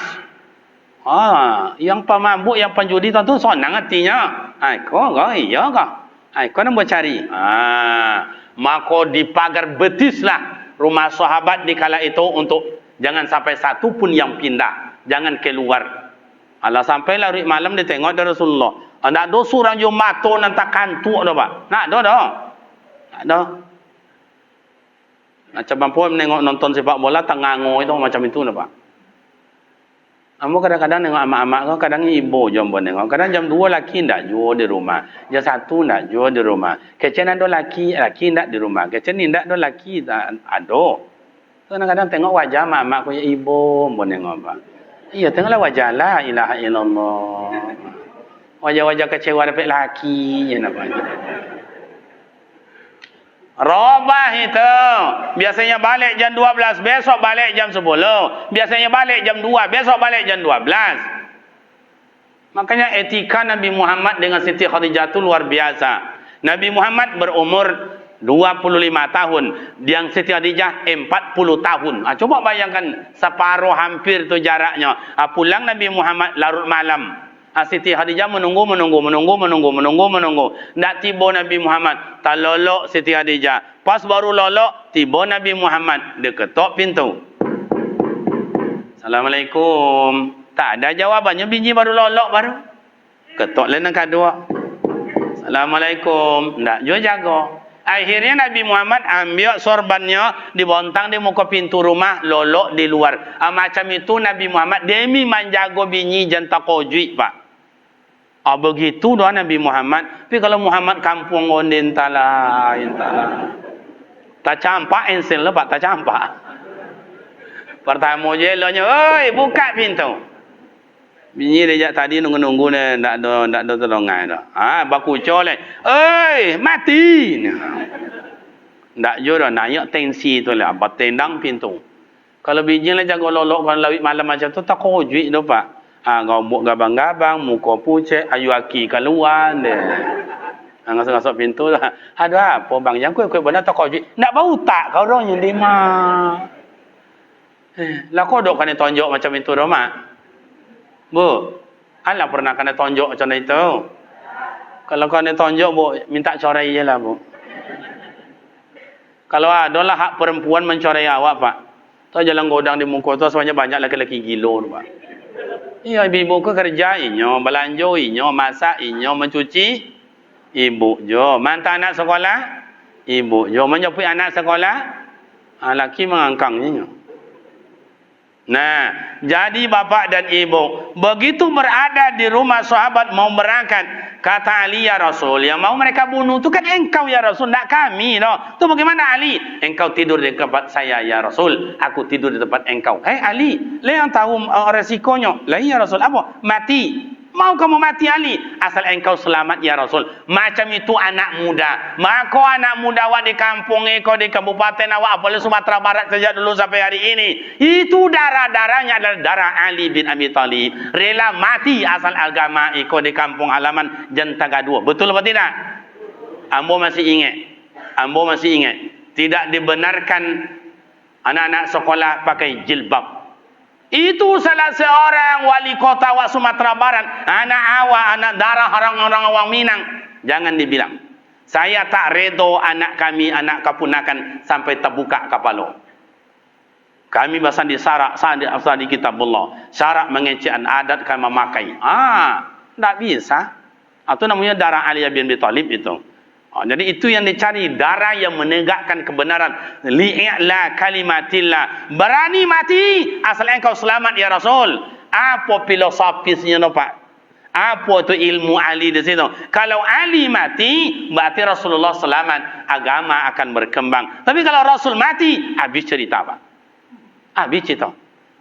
Yang pemabuk, yang penjudi tentu senang hatinya. Iya kah? Kau nak cari. Maka dipagar betislah rumah sahabat di kala itu untuk jangan sampai satu pun yang pindah, jangan keluar. Alah sampailah malam dia tengok dari Rasulullah. Nak ada surang yang mata nanti kantuk dah, Pak. Nak ada dah. Tak ada. Macam mampu menengok nonton sepak bola tengango itu macam itu dah, Pak. Kamu kadang-kadang tengok amak-amak kau, kadang ibu jom nengok. Kadang jam 2 laki ndak jual di rumah. Jam 1 ndak jual di rumah. Kecen ada laki ndak di rumah. Kecen ni ndak ada laki tak ada. Kadang-kadang tengok wajah mak-mak kau ya ibu nengok, Pak. Iya, tengoklah wajah la ilaha illallah. Wajah-wajah kecewa dapat laki je namanya. Robah itu biasanya balik jam 12, besok balik jam 10. Biasanya balik jam 2, besok balik jam 12. Makanya etika Nabi Muhammad dengan Siti Khadijah itu luar biasa. Nabi Muhammad berumur 25 tahun, yang Siti Khadijah 40 tahun. Coba bayangkan separuh hampir tu jaraknya. Pulang Nabi Muhammad larut malam. Siti Khadijah menunggu. Tak tiba Nabi Muhammad. Tak lolok Siti Khadijah. Pas baru lolok, tiba Nabi Muhammad. Dia ketok pintu. Assalamualaikum. Tak ada jawabannya, biji baru lolok baru. Ketok lain yang kedua. Assalamualaikum. Tak juga jaga. Akhirnya Nabi Muhammad ambil sorbannya, dibontang di muka pintu rumah, lolok di luar. Macam itu Nabi Muhammad demi menjaga bini jantan kojui, Pak. Begitu doa Nabi Muhammad. Tapi kalau Muhammad kampung onden tala. Tak campak ensel lah, Pak, tak campak. Pertama je eloknya, oi, buka pintu. Bini dia tadi nunggu-nunggu ni, tak ada tolongan dah. Baku colek. Oi, mati. Tak juga dah, naik tensi tu lah, bertendang pintu. Kalau bini lah jaga lolok kalau lawit malam macam tu, tak kojui dah, Pak. Gabuk gabang-gabang, muka pucet, ayu aki keluar dia. Ngasuk-ngasuk pintu lah. Ada apa bang? Yang kau benar tak kojui. Nak bau tak kau orang yang lima. Lah kau dok kena tonjok macam itu dah, Mak. Bu, alah pernah kena tonjok macam itu. Kalau kena tonjok, Bu, minta corai je lah, Bu. Kalau adalah hak perempuan mencorai awak, Pak. Tahu jalan godang di muka tu sebenarnya banyak laki-laki gilo, Pak. Iya, ibu ke kerja inyo, belanja inyo, masak inyo, mencuci ibu jo. Mantap anak sekolah, ibu jo. Menjemput anak sekolah, laki mengangkangnya. Nah, jadi bapak dan ibu begitu berada di rumah sahabat mau berangkat, kata Ali, ya Rasul, yang mau mereka bunuh itu kan engkau ya Rasul, tidak kami. Itu bagaimana Ali? Engkau tidur di tempat saya ya Rasul, aku tidur di tempat engkau. Ali, lah yang tahu resikonya. Lah ya Rasul, apa? Mati. Mau kamu mati Ali? Asal engkau selamat ya Rasul. Macam itu anak muda. Maka anak muda awak di kampung kau di kabupaten awak, apalagi Sumatera Barat sejak dulu sampai hari ini. Itu darah-darahnya adalah darah Ali bin Abi Thalib. Rela mati asal agama kau di kampung halaman Jentaga 2. Betul atau tidak? Ambo masih ingat. Ambo masih ingat. Tidak dibenarkan anak-anak sekolah pakai jilbab. Itu salah seorang wali kota awak Sumatera Barat. Anak awak, anak darah orang-orang awak Minang. Jangan dibilang. Saya tak redo anak kami, anak keponakan sampai terbuka kepala. Kami bahasa di syarak, di kitabullah. Syarak mengecekkan adat kami memakai. Tak bisa. Itu namanya darah Ali bin Abi Thalib itu. Jadi itu yang dicari, darah yang menegakkan kebenaran. Li'la kalimatillah. Berani mati asal engkau selamat ya Rasul. Apa filosofisnya no Pak? Apa itu ilmu Ali di situ? Kalau Ali mati, berarti Rasulullah selamat, agama akan berkembang. Tapi kalau Rasul mati, habis cerita Pak. Habis cerita.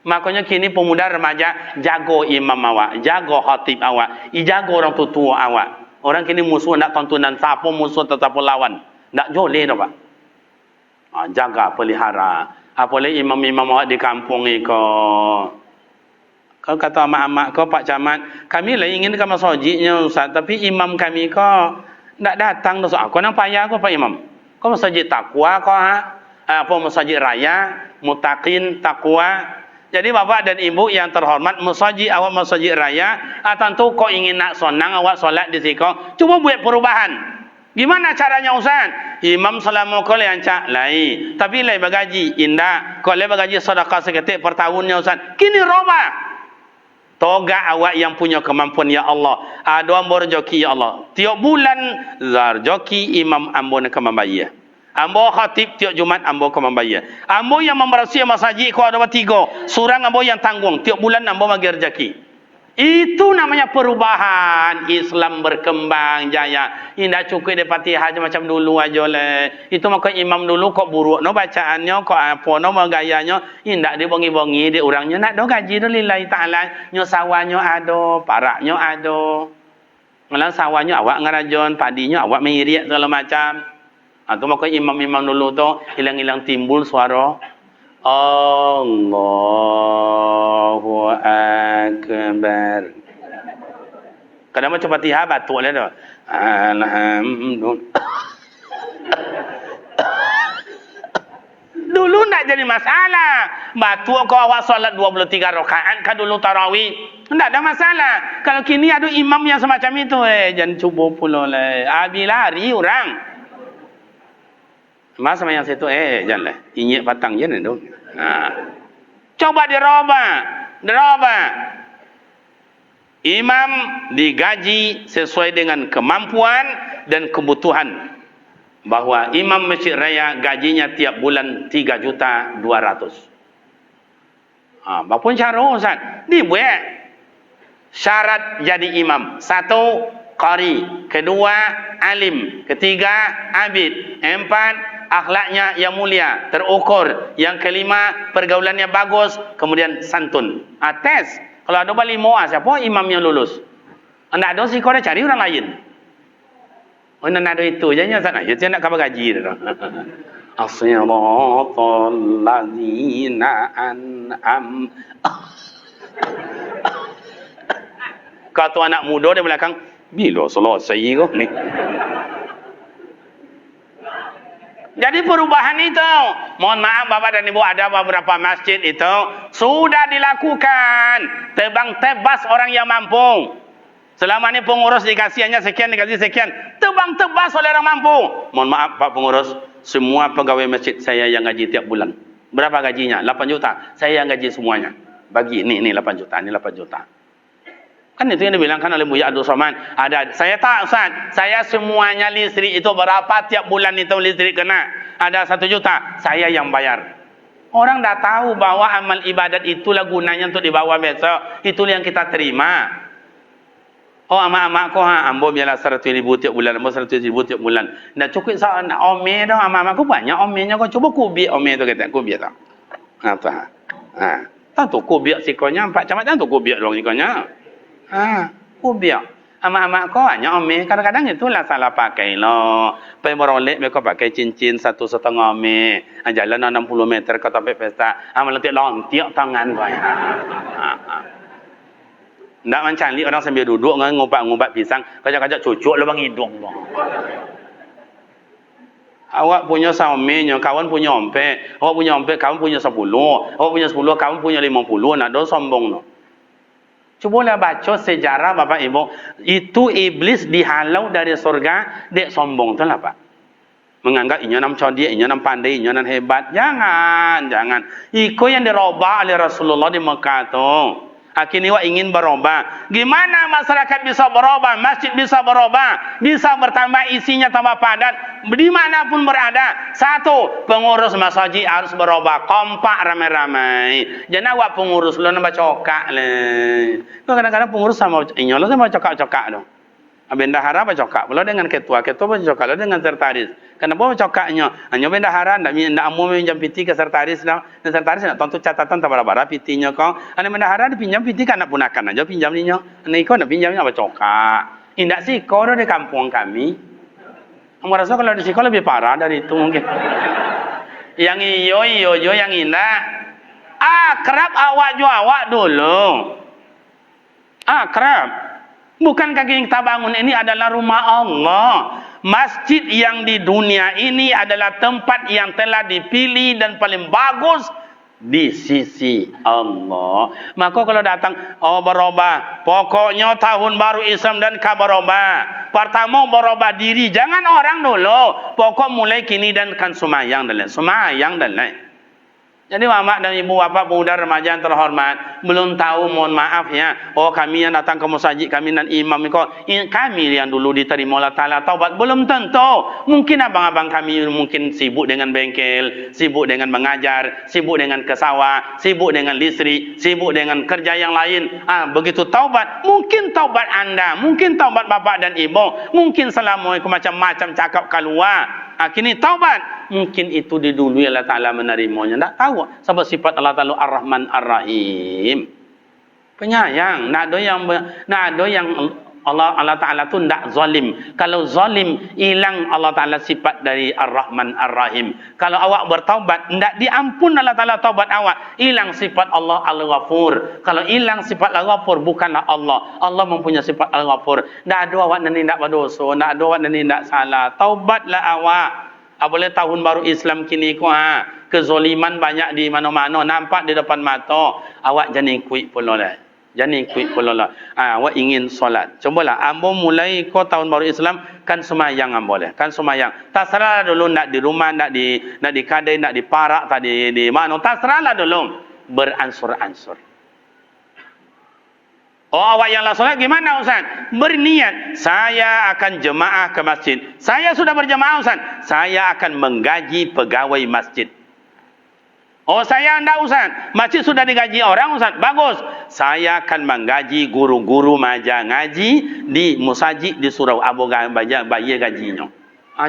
Makanya kini pemuda remaja jago imam awak, jago khatib awak, jago orang tua awak. Orang kini musuh nak tontonan siapa musuh tetap lawan. Tak boleh dah Pak. Jaga pelihara. Apalagi imam-imam awak di kampung ni kau kata mak-mak kau Pak Camat, kami lah inginkan masjidnya Ustaz, tapi imam kami kau tak datang dah. Kau nak payah kau Pak Imam. Kau masjid takwa kau apa masjid raya, mutaqin takwa. Jadi bapak dan ibu yang terhormat, masjid awak masjid raya, tentu kau ingin nak sonang awak solat di situ, cuba buat perubahan. Gimana caranya Ustaz? Imam selama kau yang cak lai, tapi lai bagaji indah, kau lai bagaji sedekah seketik per tahunnya Ustaz. Kini robah. Toga awak yang punya kemampuan ya Allah. Ada ambo rezeki ya Allah. Tiap bulan rezeki imam ambo nak membayar. Ambo khatib tiap Jumat ambo ko membayar. Ambo yang membersihi masjid ko ada 3. Surang ambo yang tanggung. Tiap bulan ambo bagi rezeki. Itu namanya perubahan. Islam berkembang jaya. Indah cukup di Fatihah macam dulu aja le. Itu maka imam dulu kok buruk no bacaannya, kok apa no gayanya. Indah dia bongi-bongi di orangnya nak do gaji do lillahi taala. Nyo sawahnya ada, paraknya ada. Malah sawahnya awak ngarajon, padinya awak mengiriak segala macam. Atau maka imam-imam dulu tu hilang-hilang timbul suara Allahu Akbar. Kadang macam Fatihah batuk lah tu. Alhamdulillah. Dulu nak jadi masalah. Batuk kau awak solat 23 rakaat kan dulu tarawih. Tak ada masalah. Kalau kini ada imam yang semacam itu, jangan cuba pula lah. Habis lari orang. Mas sama yang situ, janganlah. Inyek patang je ni tu. Coba dirubah. Imam digaji sesuai dengan kemampuan dan kebutuhan. Bahawa imam masjid raya gajinya tiap bulan 3.200.000. Bapun cara Ustaz? Dibuat syarat jadi imam. 1, qari. 2, alim. 3, abid. 4, akhlaknya yang mulia, terukur. Yang 5, pergaulannya bagus, kemudian santun. Tes. Kalau ada balik moa, siapa imam yang lulus? Anda ada sih kau dah cari orang lain. Oh, nak ada itu je nya sana. Dia nak khabar gaji dah. As-siratal ladzina an'am. Kata anak muda di belakang, bila selesai kau ni? Jadi perubahan itu, mohon maaf Bapak dan Ibu, ada beberapa masjid itu sudah dilakukan tebang-tebas orang yang mampu. Selama ini pengurus dikasihnya sekian, dikasih sekian, tebang-tebas oleh orang mampu. Mohon maaf Pak Pengurus, semua pegawai masjid saya yang gaji tiap bulan. Berapa gajinya? 8 juta. Saya yang gaji semuanya. Bagi ini 8 juta, ini 8 juta. Kan itu yang dibilangkan oleh Buya Abdul Somad. Ada, saya tak Ustaz, saya semuanya listrik itu berapa tiap bulan itu listrik kena. Ada 1 juta, saya yang bayar. Orang dah tahu bahwa amal ibadat itulah gunanya untuk dibawa besok. Itulah yang kita terima. Oh amak-amak ko ambo biarlah 100.000 tiap bulan, ambo 100.000 tiap bulan. Dah cukup sah ome dah amak-amak ko banyak omenya ko, coba kubi ome tu kata kubi tak. Apa? Tentu kubi sikonya Pak Camat tentu kubi dong sikonya. Biar. Amak-amak kau hanya ome. Kadang-kadang itulah salah pakai lo. Pergi berolek mereka pakai cincin 1,5 ome. Jalan 60 meter kau sampai pesta. Melentik tangan kau. Ndak macam ni orang sambil duduk ngumpat-ngumpat pisang. Kajak-kajak cucuk lubang hidung. Awak punya saumenya, kawan punya ompek. Awak punya ompek, kawan punya 10. Awak punya 10, kawan punya 50. Nak do sombong no. Cubalah baca sejarah Bapak Ibu. Itu iblis dihalau dari surga, dek sombong tu lah Pak. Menganggap inya nam cerdik, inya nam pandai, inya nam hebat. Jangan. Iko yang dirubah oleh Rasulullah di Mekah tu. Akhirnya wak ingin berubah. Gimana masyarakat bisa berubah? Masjid bisa berubah. Bisa bertambah isinya tambah padat. Dimanapun berada. Satu, pengurus masjid harus berubah. Kompak ramai-ramai. Jangan wak pengurus lu nak cokak le. Kadang-kadang pengurus sama inyo lu sama cokak-cokak tu. Bendahara apa cokak pula dengan ketua pun cokak pula dengan sekretaris. Kenapa cokaknya? Hanya bendahara ndak amu pinjam piti ke sekretaris dah. Dan sekretaris nak tentu catatan tabara-bara pitinya kau. Ane bendahara dipinjam piti kan nak punakan aja pinjam ninya. Ane kau nak pinjamnya apa cokak? Indak sih kau di kampung kami. Kamu rasa kalau di sekolah lebih parah dari itu mungkin. Yang iyo yang indah. Akrab awak jo awak dulu. Akrab. Bukankah yang kita bangun ini adalah rumah Allah? Masjid yang di dunia ini adalah tempat yang telah dipilih dan paling bagus di sisi Allah. Maka kalau datang, berubah. Pokoknya tahun baru Islam dan berubah. Pertama berubah diri. Jangan orang dulu. Pokok mulai kini dan kan semayang dan lain. Semayang dan lain. Jadi mama dan ibu bapak pemuda remaja yang terhormat belum tahu, mohon maaf ya. Kami yang datang ke masjid, kami dan imam kami yang dulu diterima Allah Taala taubat belum tentu. Mungkin abang-abang kami mungkin sibuk dengan bengkel, sibuk dengan mengajar, sibuk dengan ke sawah, sibuk dengan listrik, sibuk dengan kerja yang lain. Begitu taubat, mungkin taubat anda, mungkin taubat bapak dan ibu, mungkin assalamualaikum macam-macam cakap keluar. Kini taubat, mungkin itu didului Allah Ta'ala menerimanya. Tak tahu sebab sifat Allah Ta'ala Ar-Rahman Ar-Rahim, penyayang. Tak ada yang Allah Ta'ala tu tak zalim. Kalau zalim, hilang Allah Ta'ala sifat dari Ar-Rahman Ar-Rahim. Kalau awak bertaubat, tak diampun Allah Ta'ala taubat awak, hilang sifat Allah Al-Ghafur. Kalau hilang sifat Al-Ghafur, bukanlah Allah. Allah mempunyai sifat Al-Ghafur. Tak ada awak nanti tak berdosa, tak ada awak nanti tak salah. Taubatlah awak. Apabila tahun baru Islam kini kezoliman banyak di mana-mana, nampak di depan mata. Awak jangan ikut pula lah. Jangan ikut pula lah. Awak ingin solat. Cubalah. Ambo mulai tahun baru Islam kan semayang ambo boleh. Kan semayang. Terserah dulu nak di rumah, nak di kadai, nak di parak, tak di mana. Terserahlah dulu. Beransur-ansur. Awak yang lah solat gimana Ustaz? Berniat, saya akan jemaah ke masjid. Saya sudah berjemaah Ustaz. Saya akan menggaji pegawai masjid. Saya enggak Ustaz. Masjid sudah digaji orang Ustaz. Bagus. Saya akan menggaji guru-guru maja ngaji di musajid di surau Abu bayar gajinya.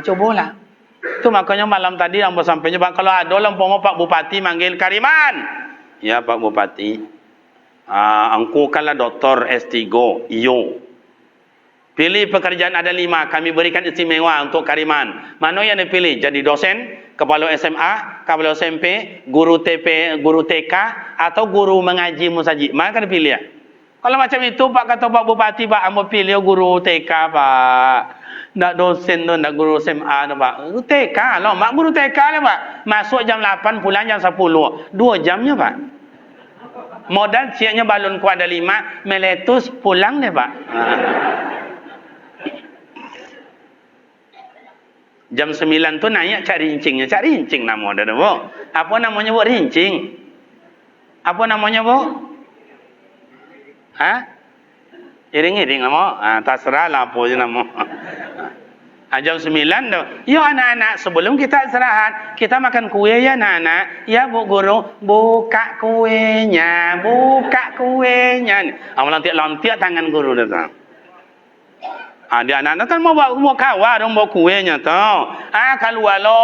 Cobalah. Itu makanya malam tadi ambo sampainya Pak, kalau ada lampungan Pak Bupati manggil Kariman. Ya Pak Bupati. Angku kalah doktor S3 iyo. Pilih pekerjaan ada 5, kami berikan istimewa untuk Kariman. Mana yang dipilih? Jadi dosen, kepala SMA, kepala SMP, guru TK atau guru mengaji musajid. Mana kan dipilih ya? Kalau macam itu Pak kata Pak Bupati, Pak ambo pilih guru TK Pak. Nak dosen tu, nak guru SMA tu Pak. Guru TK lah, mak guru TK lah Pak. Masuk jam 8, pulang jam 10. 2 jamnya Pak. Modal siapnya balon kuat ada 5, meletus pulang deh Pak. Jam 9 tu naik cari rincingnya, cari rincing nama dah Bu. Apa namanya Bu rincing? Apa namanya Bu? Iring-iring nama. Terserah lah apa je nama. Jam 9 tu. Ya anak-anak, sebelum kita istirahat, kita makan kue ya anak-anak. Ya Bu Guru, buka kuenya, buka kuenya. Lantik-lantik tangan guru tu. Dia anak-anak kan mau kawal dong bawa kuenya tau. Keluar lo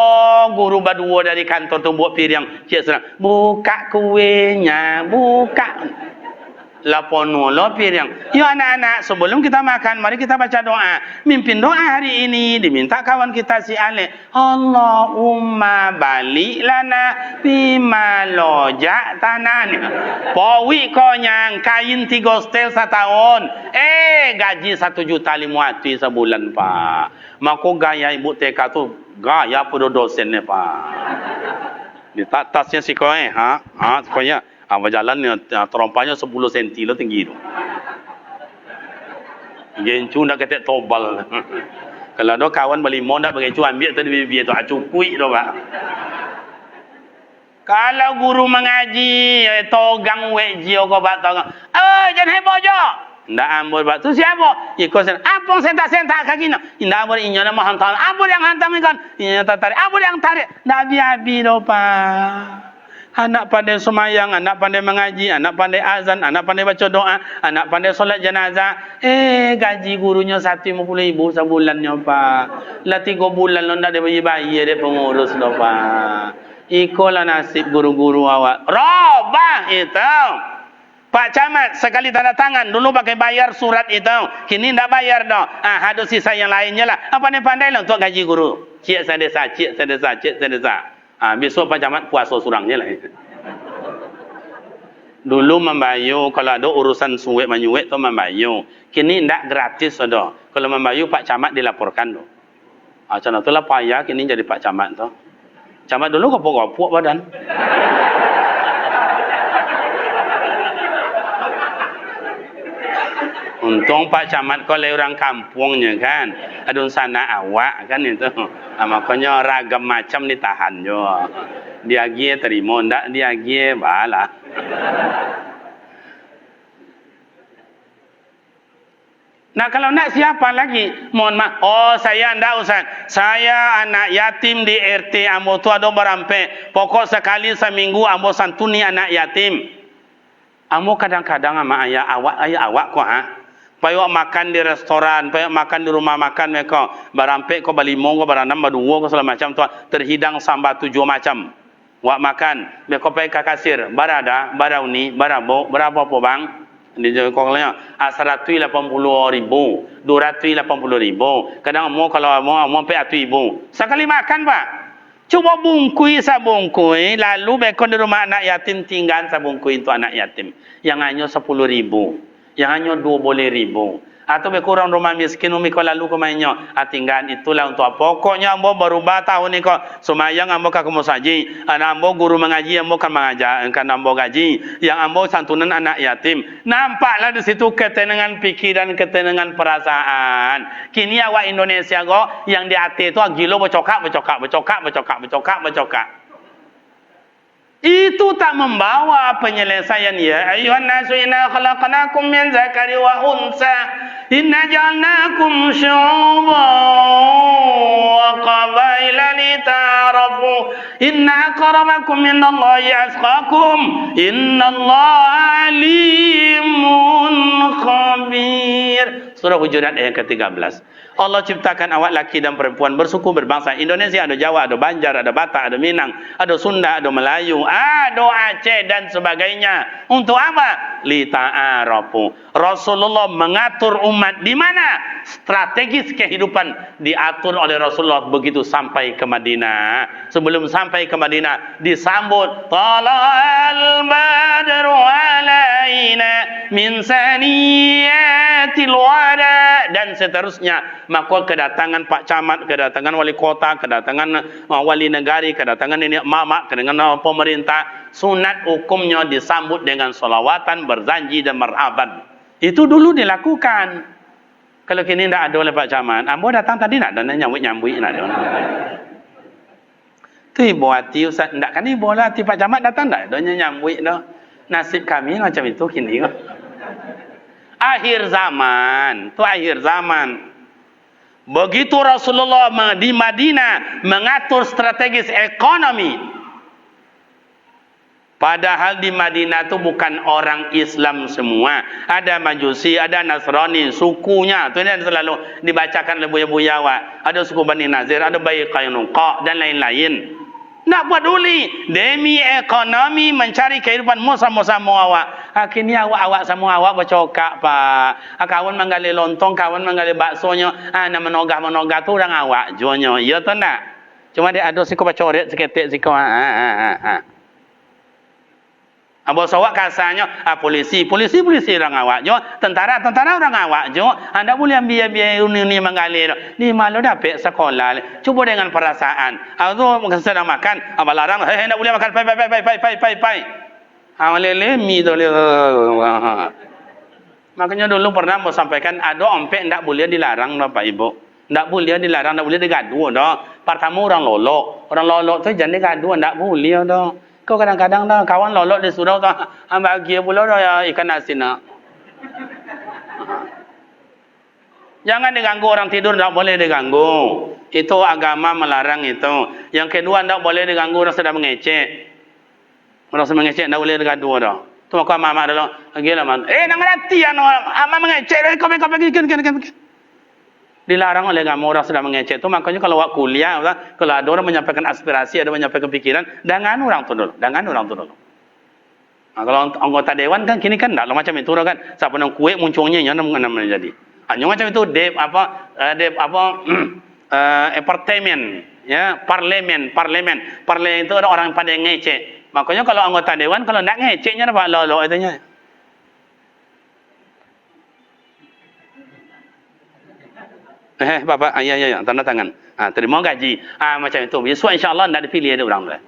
guru berdua dari kantor tu buat piring. Cik serang, buka kuenya, buka. Lapono lopi yang. Yo anak-anak, sebelum kita makan, mari kita baca doa. Mimpin doa hari ini diminta kawan kita si Ale. Allahumma balik lana bima lojak tanan. Pawi kau yang kain 3 setel setahun. Gaji 1.500.000 sebulan pak. Mako gaya ibu TK tu gaya pada dosen ni pak. Di tasnya si kau sekolah. Berjalan ni terompahnya 10 cm lo tinggi tu. Gencu nak ketek tobal. Kalau ada kawan berlimau nak bagi cu ambil tu dia tu acukui tu pak. Kalau guru mengaji togang wejio ko pak togang. Jangan heboh jo. Ndak ambul pak tu siapa? Ikut sen. Apa sentak-sentak kaki no? Ndak ambul inya nama hantam. Ambul yang hantam ikan. Inya tarik. Ambul yang tarik. Ndak habis do pak. Anak pandai semayang, anak pandai mengaji, anak pandai azan, anak pandai baca doa, anak pandai solat jenazah. Gaji gurunya 150.000 sebulannya pak. Lah 3 bulan lo ndak ada bayi dia pengurus lo pak. Ikolah nasib guru-guru awak. Robah itu. Pak Camat sekali tanda tangan dulu pakai bayar surat itu. Kini ndak bayar dah. Ada sisa yang lainnya lah. Apa ni pandai lah untuk gaji guru. Cik saya desa. Besok Pak Camat puasa surangnya lah. Dulu membayu, kalau ada urusan suwek menyuwek tu membayu. Kini ndak gratis ada. Kalau membayu Pak Camat dilaporkan tu. Macam tu lah payah kini jadi Pak Camat tu. Camat dulu kopok-kopok badan. Untung Pak Camat kau orang kampungnya kan. Adun sana awak kan itu. Makanya ragam macam ditahan jo. Dia gie terima ndak dia gie balah. Nah kalau nak siapa lagi? Mohon maaf. Saya ndak Ustaz. Saya anak yatim di RT ambo tu ada berampe. Pokok sekali seminggu ambo santuni anak yatim. Ambo kadang-kadang sama ayah awak kok payok makan di restoran, payok makan di rumah makan mereka. Barampe ko balimo ko baranam baduwo ko segala macam tu terhidang sambal 7 macam. Wak makan, mereka pay ke kasir, barada, barauni, barabo, berapa po bang? Di jokongnya 180.000, 280.000. Kadang mau kalau mau pay 1.000. Sekali makan pak. Cuba bungkui sabungkui, lalu mereka di rumah anak yatim tinggal sabungkui itu anak yatim. Yang hanya 10.000. Yang hanya 20.000. Atau berkurang rumah miskin umi ko lalu ko mainyo tinggal itulah untuk apa pokoknya ambo berubah tahun ni ko sumayang ambo ka kumusaji anak ambo guru mengaji ambo kan mengajar kan ambo gaji yang ambo santunan anak yatim nampaklah di situ ketenangan pikiran ketenangan perasaan kini awak Indonesia go yang di hati itu gilo becokak itu tak membawa penyelesaian ya ayuhan nasu inna khalaqnakum min zakari wa unsa inna ja'alnakum syu'uban wa qabaila lita'arafu inna akramakum minallahi atqakum innallaha alimun khabir. Surah Hujurat ayat ke-13. Allah ciptakan awak laki dan perempuan bersuku berbangsa. Indonesia ada Jawa, ada Banjar, ada Batak, ada Minang, ada Sunda, ada Melayu, ada Aceh dan sebagainya. Untuk apa? Lita'arafu. Rasulullah mengatur umat di mana? Strategis kehidupan diatur oleh Rasulullah begitu sampai ke Madinah. Sebelum sampai ke Madinah disambut tala'al badru alaina min saniyatil wada dan seterusnya. Maka kedatangan Pak Camat, kedatangan wali kota, kedatangan wali negari, kedatangan nenek mama, kedatangan pemerintah, sunat hukumnya disambut dengan solawatan, berzanji dan marhaban. Itu dulu dilakukan. Kalau kini tidak ada oleh Pak Camat, ambo datang tadi nak ada nyambui nak ada. Tu ibu hati Ustaz, tidak kan ibu lah hati Pak Camat datang tak ada nyambui dah. Nasib kami macam itu kini. Akhir zaman, tu akhir zaman. Begitu Rasulullah di Madinah mengatur strategis ekonomi. Padahal di Madinah itu bukan orang Islam semua. Ada Majusi, ada Nasrani, sukunya. Itu yang selalu dibacakan oleh buya-buya awak. Ada suku Bani Nazir, ada Bani Qainuqa dan lain-lain. Tak peduli. Demi ekonomi mencari kehidupan sama-sama awak. Kini awak semua awak bercokak pak. Kawan menggali lontong, kawan menggali baksonya. Nak menogah tu orang awak jualnya. Ya tu nak. Cuma dia ada siko bacoret seketik siko. Abang sawak kasarnya polisi orang awak jo, tentara orang awak jo. Anda boleh ambil ini menggali. Ni malu dapat sekolah. Cuba dengan perasaan. Tu sedang makan, abang larang, hendak boleh makan pai. Lele mi tu le. Makanya dulu pernah mau sampaikan ada ompek ndak boleh dilarang Bapak Ibu. Ndak boleh dilarang, ndak boleh digadu dah. Pertama orang lolok tu jangan digadu, ndak boleh dah. Kau kadang-kadang dah kawan lolok di surau tu ambil dia pula dah ya ikan asin nak. Jangan diganggu orang tidur, tak boleh diganggu. Itu agama melarang itu. Yang kedua, tak boleh diganggu orang sedang mengecek. Orang sedang mengecek, tak boleh diganggu dah. Tu aku mama dulu, gila man. Nak ngerti ama mengecek, kau pergi. Dilarang oleh agama orang sedang mengecek tu. Makanya kalau awak kuliah, kalau ada orang menyampaikan aspirasi, ada menyampaikan pikiran, jangan orang tu dulu. Kalau anggota dewan kan kini kan tak macam itu kan. Siapa nak kuih munculnya yang mana jadi. Hanya macam itu apartemen, ya parlemen itu ada orang pada ngecek. Makanya kalau anggota dewan kalau nak ngeceknya apa lolo itunya. Bapak, ya, tanda tangan. Terima gaji. Macam itu. Besok insya-Allah tidak dipilih ada orang tu.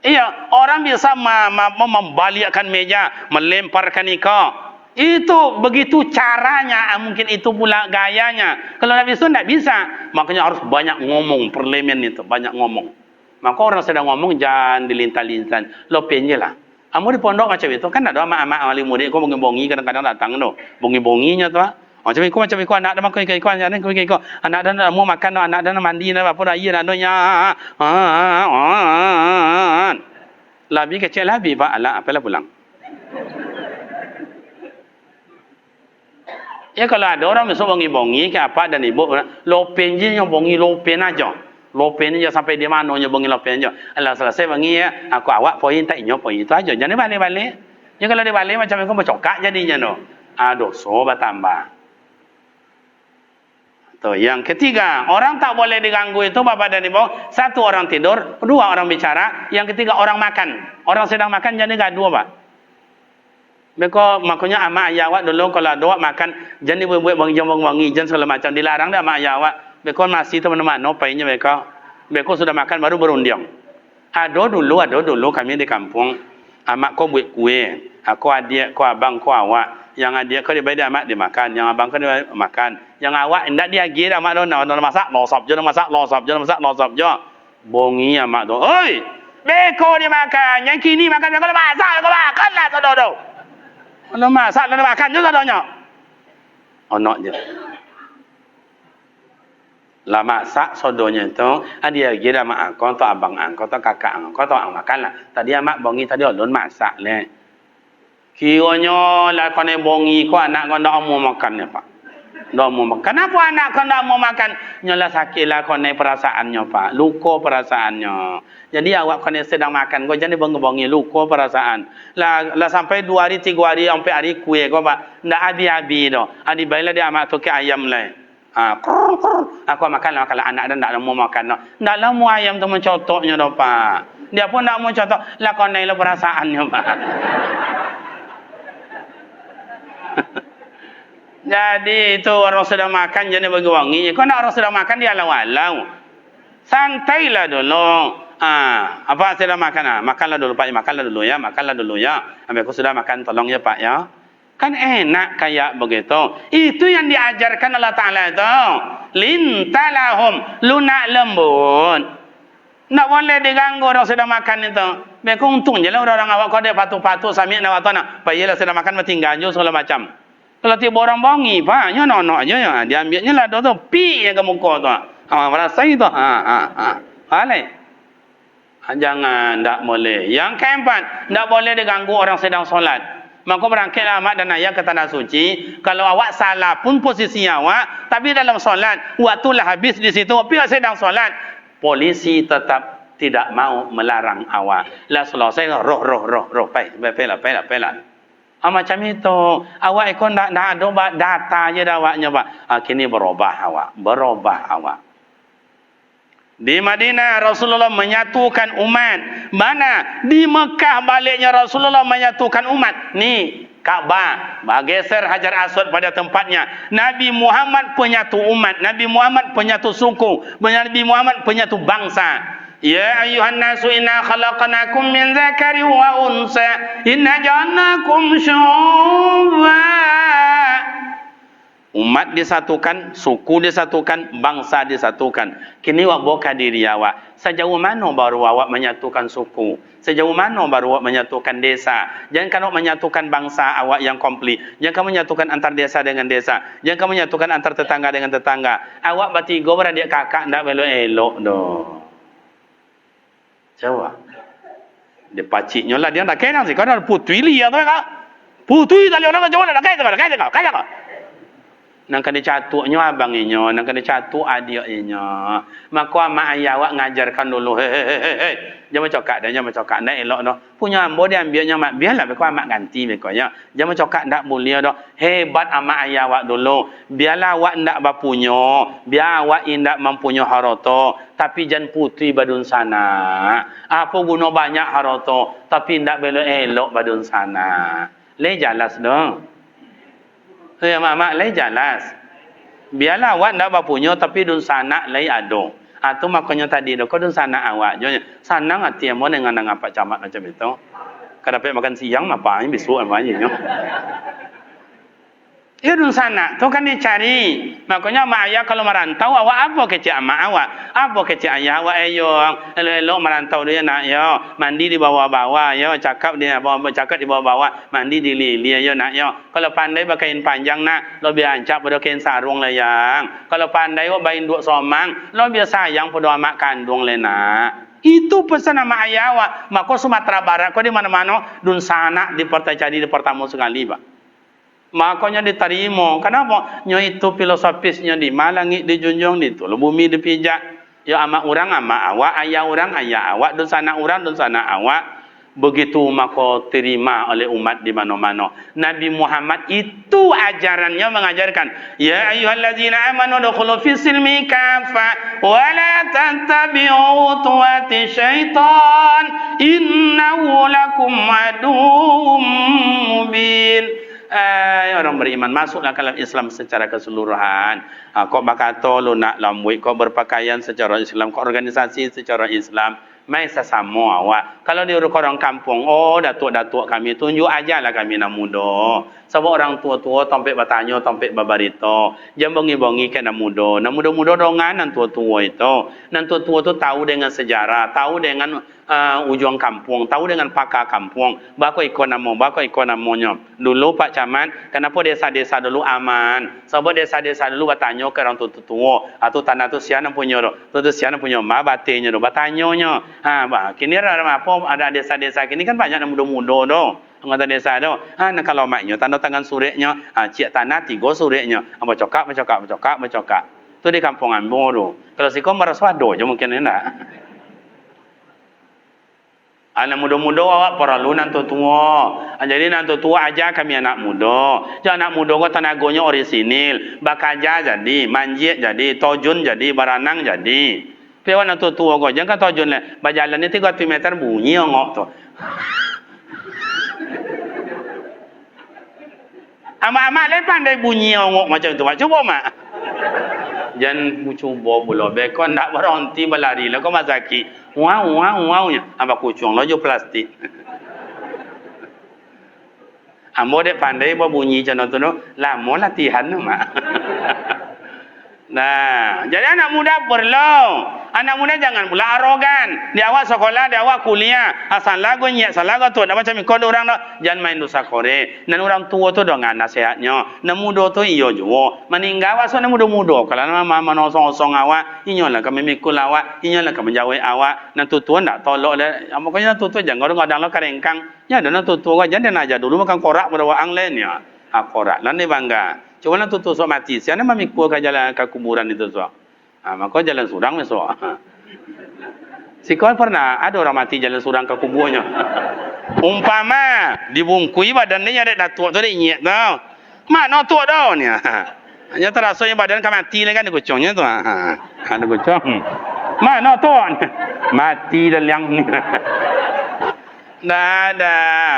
Iya, orang bisa membalikkan meja, melemparkan ikat. Itu begitu caranya, mungkin itu pula gayanya. Kalau Nabi Sun tidak bisa, makanya harus banyak ngomong parlemen itu, banyak ngomong. Maka orang sedang ngomong jangan dilintah-lintah, lopenje lah. Kamu di pondok macam itu kan ada amak-amak wali murid, kau bongi kadang-kadang datang tu, bongi-bonginya tu. Macam ikut anak dah makan ikut anak dah mau makan dah, anak dah mandi dah apa dah iya adanya. Labi kecil labi pak ala apalah pulang. Ya kalau ada orang besok bongi-bongi ke apa dan ibu lopen je yang bongi lopen aja. Lopen je sampai di mana nya bongi lopen je. Allah selesai bongi ya, aku awak poin tak inyo poin itu aja. Jangan balik-balik. Ya kalau dibalik macam aku bercokak jadinya no. Dosa bertambah. Tuh, yang ketiga, orang tak boleh diganggu itu Bapak dan Ibu. Satu orang tidur, dua orang bicara, yang ketiga orang makan. Orang sedang makan jadi gaduh Pak. Makanya ama ayah awak dulu kalau ada awak makan jangan buat wangi jangan segala macam dilarang dah ama ayah awak. Beko masih teman-teman no painya beko sudah makan baru berunding. Ada dulu kami di kampung amak ko buat kue. Aku adik, ko abang, ko awak. Yang adik ko dibagi amak dia makan, yang abang ko dia makan. Yang awak hendak dia agi amak tu nak masak losap je, masak losap je. Bongi amak tu. Oi, beko dia makan, yang kini makan kalau masak kau makanlah saudara. Kalau masak dan makan je saudanya. Anak je. Lah masak saudaranya tu, dia agi dah mak angkau tu abang angkau tu kakak angkau tu makanlah. Tadi amak bongi tadi ulun masak le. Kiranya lah kau ni bongi kau anak kau ndak mau makan ya Pak. Ndak mau makan. Kenapa anak kau ndak mau makan? Nyalah sakitlah kau ni perasaannya Pak. Luka perasaannya. Jadi awak kau ni sedang makan kau jangan bongi luka perasaan. Lah sampai 2 hari 3 hari sampai hari kue kau Pak. Ndak habis-habis dah. Adi baiklah dia amak tu ke ayam le. Aku makan anak dan tak mau makan. Tak mau ayam tu mencotoknya dah Pak. Dia pun tak mau contoh. Lah kau ni lah perasaannya Pak. Jadi itu orang sedang makan jadi bagi wangi. Kau nak orang sedang makan dia lalau-lalau. Santailah dulu. Apa sedang makan? Makanlah dulu Pak. Makanlah dulu ya. Sampai aku sudah makan tolong ya Pak ya. Kan enak kayak begitu. Itu yang diajarkan Allah Ta'ala itu. Lintalahum. Lunak lembut. Tak boleh diganggu orang sedang makan itu. Mereka untung je lah orang awak kau dia patuh-patuh sambil nak waktu nak. Baiklah sedang makan bertinggal je segala macam. Kalau tiba orang bongi, Pak, ya nak je ya. Dia ambilnya lah tu pi yang ke muka tu. Merasa itu. Boleh. Jangan, tak boleh. Yang keempat, tak boleh diganggu orang sedang solat. Maka berangkatlah amak dan ayah ke tanah suci. Kalau awak salah pun posisi awak, tapi dalam solat, waktulah habis di situ, tapi sedang solat, polisi tetap tidak mau melarang awak. Lah selesai roh lah. Macam itu. Awak ikut dah ada data je dah awaknya pak. Kini berubah awak. Di Madinah Rasulullah menyatukan umat. Mana? Di Mekah baliknya Rasulullah menyatukan umat. Ni Kaabah, bergeser Hajar Aswad pada tempatnya. Nabi Muhammad penyatu umat, Nabi Muhammad penyatu suku, Nabi Muhammad penyatu bangsa. Ya ayuhan nasu inna khalaqnakum min dzakari wa unsa inna ja'alnakum syu'uban. Umat disatukan, suku disatukan, bangsa disatukan. Kini awak buka diri awak. Sejauh mana baru awak menyatukan suku? Sejauh mana baru awak menyatukan desa? Jangan awak menyatukan bangsa awak yang komplit. Jangan menyatukan antar desa dengan desa. Jangan menyatukan antar tetangga dengan tetangga. Awak bertiga beradik kakak tak elok doh. Jawab. Dia paciknya lah dia nak kena sih. Kau dah putui liya tu kak. Putui tali orang jawab nak kaya. Nang kena catuknya abangnya, nang kena catuk adiknya. Maka mak ayah awak ngajarkan dulu. Jangan cakap dah, elok dah. Punya ambo dia ambilnya mak, biarlah mereka mak ganti mereka ya. Jangan cakap tak boleh dah. Hebat amak ayah awak dulu. Biarlah awak ndak berpunya, biar awak indak mempunyai harta, tapi jangan putih badun sana. Apa guna banyak harta, tapi ndak elok badun sana. Le jelas dong. Mak lai jelas. Biarlah awak ndak berpunya tapi dun sana lai ado. Tu makanya tadi dah kau dun sana awak je. Sana ngati mo dengan apa camat macam itu. Kada dapat makan siang apa ini besok apa ini. Ya dun sana, tu kan dicari. Makanya mak ayah kalau merantau awak apa kecik mak awak? Apa kecik ayah awak elok merantau dia nak yo, mandi di bawah-bawah yo, cakap di bawah-bawah, mandi di lili yo nak yo. Kalau pandai pakai kain panjang nak, lo biar ancap pada kain sarung lah yang. Kalau pandai awak bain duk somang, lo biar sayang pada mak kandung le nak. Itu pesan mak ayah awak. Maka Sumatera Barat kau di mana-mana dun sana dipercayai di pertama sekali pak. Makanya diterima. Kenapa? Nya itu filosofisnya di malangit dijunjung itu. Bumi dipijak. Ya amak orang amak awak, ayah orang ayah awak, dan sana orang dan sana awak. Begitu maka terima oleh umat di mana-mana. Nabi Muhammad itu ajarannya mengajarkan, ya ayyuhallazina amanu dukhulu fis silmi kafa wa la tattabi'u khutuwati syaitan innahu lakum aduwwum mubin. Orang beriman masuklah ke dalam Islam secara keseluruhan. Kau berkata lu nak lambui, kau berpakaian secara Islam, kau organisasi secara Islam, mai sesama awak. Kalau di orang kampung, datuk-datuk kami tunjuk ajalah kami nak muda. Sebab orang tua-tua tampik bertanya, tampik berbarita. Jangan bongi-bongi kan nak muda dongan nan tua-tua itu. Nan tua-tua tu tahu dengan sejarah, tahu dengan ujung kampung, tahu dengan pakar kampung, bako ikon namanya. Dulu Pak Camat, kenapa desa-desa dulu aman? Sebab desa-desa dulu bertanya ke orang tua-tua, atau tanah tu siapa punya, tu siapa punya, ma batenya, bertanya. Kini ada desa-desa kini kan banyak yang muda-muda tu. Anggota desa tu. Kalau maknya tanda tangan suratnya, cik tanah 3 suratnya. Bercokak. Tu di kampung Ambo tu. Kalau si kau meraswado je mungkin enggak. Anak muda-muda awak perlu nantu tua. Jadi nantu tua aja kami anak muda. Jangan anak muda kau tenaganya orisinil. Bakaja jadi, manjit jadi, tojun jadi, baranang jadi. Pewan nantu tua kau jangan tojun lah. Berjalan ni 3 meter bunyi ngok tu. Amak-amak lain pandai bunyi ngok macam tu. Cuba mak. Jangan cuba pula. Bekon tak berhenti berlari lah kau masaki. Wow nya. Apa kucing lo je plastik. Ambo dek pandai berbunyi macam tu. Lama latihan tu mak. Nah, jadi anak muda perlu. Anak muda jangan pula arogan. Di awak sekolah, di awak kuliah. Asal lagu nyek, asal lagu tu. Dah macam ikut orang tu. Jangan main dosa kore. Dan orang tua tu dengan nasihatnya. Dan muda tu iyo juga. Meninggal awak so muda-muda. Kalau nama nosong-nosong awak, inyolah kami mikul awak, inyolah kami jawai awak. Dan tua nak tolok dah. Makanya tua jangan orang lo kerengkang. Ya, dan tua jangan dia ajar dulu makan korak pada orang lain ya. Korak. Lain dia bangga. Cuma lah tu sok mati. Siapa nak mikul ke jalan ke kuburan itu sok. Maka jalan surang ni sok. Sikon pernah ada orang mati jalan surang ke kuburnya. Umpama dibungkui badannya ada datuk tu ada nyek tau. Mana tu tau ni. Hanya terasanya badan kan mati kan ada gocongnya tu. Ada gocong. Mana tu? Mati dan yang ni. Dah ada.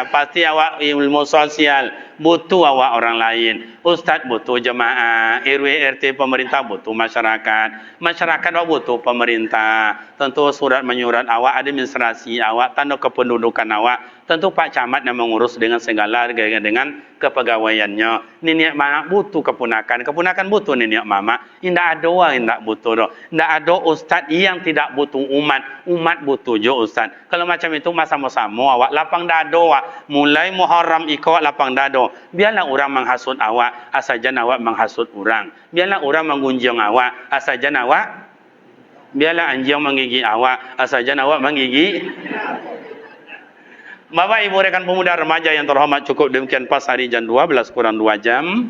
Pasti awak ilmu sosial butuh awak orang lain. Ustaz butuh jemaah, RW RT pemerintah butuh masyarakat. Masyarakat awak butuh pemerintah. Tentu surat menyurat awak, administrasi awak, tanda kependudukan awak. Tentu Pak Camat yang mengurus dengan segala dengan kepegawaiannya. Nenek mama butuh kepunakan. Kepunakan butuh nenek mama. Tidak ada orang yang tak butuh. Tidak ada ustaz yang tidak butuh umat. Umat butuh je ustaz. Kalau macam itu sama-sama awak lapang dado awak. Mulai Muharram ikut lapang dado. Biarlah orang menghasut awak. Asajan awak menghasut orang. Biarlah orang menggunjing awak. Asajan awak. Biarlah anjing menggigit awak. Asajan awak menggigit. Bapak Ibu rekan pemuda remaja yang terhormat, cukup demikian pas hari jam 12 kurang 2 jam.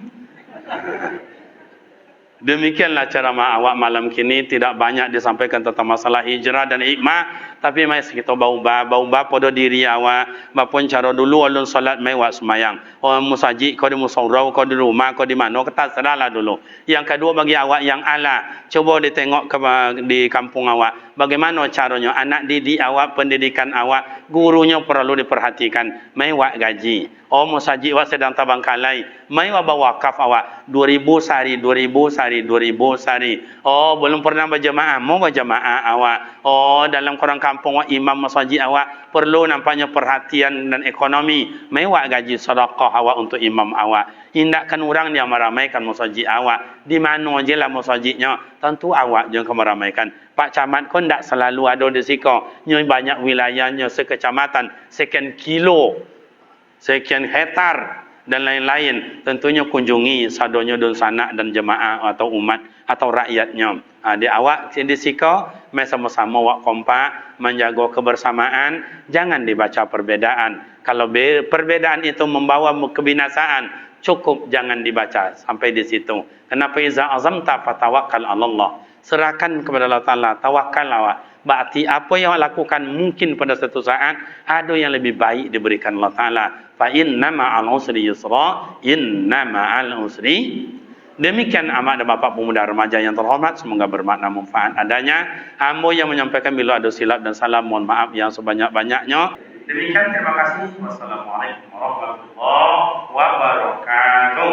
Demikianlah ceramah awak malam kini, tidak banyak disampaikan tentang masalah hijrah dan hikmah, tapi masih kita bau-bau pada diri awak. Bapun cara dulu ulun solat mai wak semayang. Orang musajid kau di musaurau, kau di rumah, kau di mana, kita serahlah dulu. Yang kedua bagi awak yang ala, coba ditengok di kampung awak. Bagaimana caranya anak didik awak, pendidikan awak, gurunya perlu diperhatikan. Mai wak gaji. Oh musajid awak sedang tabangkalai. Mai wak bawakaf awak 2000 sehari, 2000 sehari, 2000 sehari. Oh belum pernah berjemaah, mau berjemaah awak. Oh dalam korang kampung awak, imam masjid awak perlu nampaknya perhatian dan ekonomi. Mai wak gaji sedekah awak untuk imam awak. Indahkan orang yang meramaikan masjid awak. Di mana je lah masjidnya, tentu awak yang meramaikan. Pak Camat kau tak selalu ada di siko. Nya banyak wilayahnya sekecamatan, sekian kilo, sekian hektar dan lain-lain. Tentunya kunjungi sadonya dan sanak dan jemaah atau umat atau rakyatnya. Di awak di siko, sama-sama awak kompak menjaga kebersamaan. Jangan dibaca perbedaan. Kalau perbedaan itu membawa kebinasaan, cukup jangan dibaca sampai di situ. Kenapa iza azamta fatawakkal 'ala Allah. Serahkan kepada Allah Ta'ala, tawakal awak. Berarti apa yang awak lakukan mungkin pada satu saat ada yang lebih baik diberikan Allah Ta'ala. Fa inna ma'al usri yusra, inna ma'al usri. Demikian amat dan bapak pemuda remaja yang terhormat, semoga bermakna manfaat adanya. Hamba yang menyampaikan bila ada silap dan salah, mohon maaf yang sebanyak-banyaknya. Demikian, terima kasih. Wassalamualaikum warahmatullahi wabarakatuh.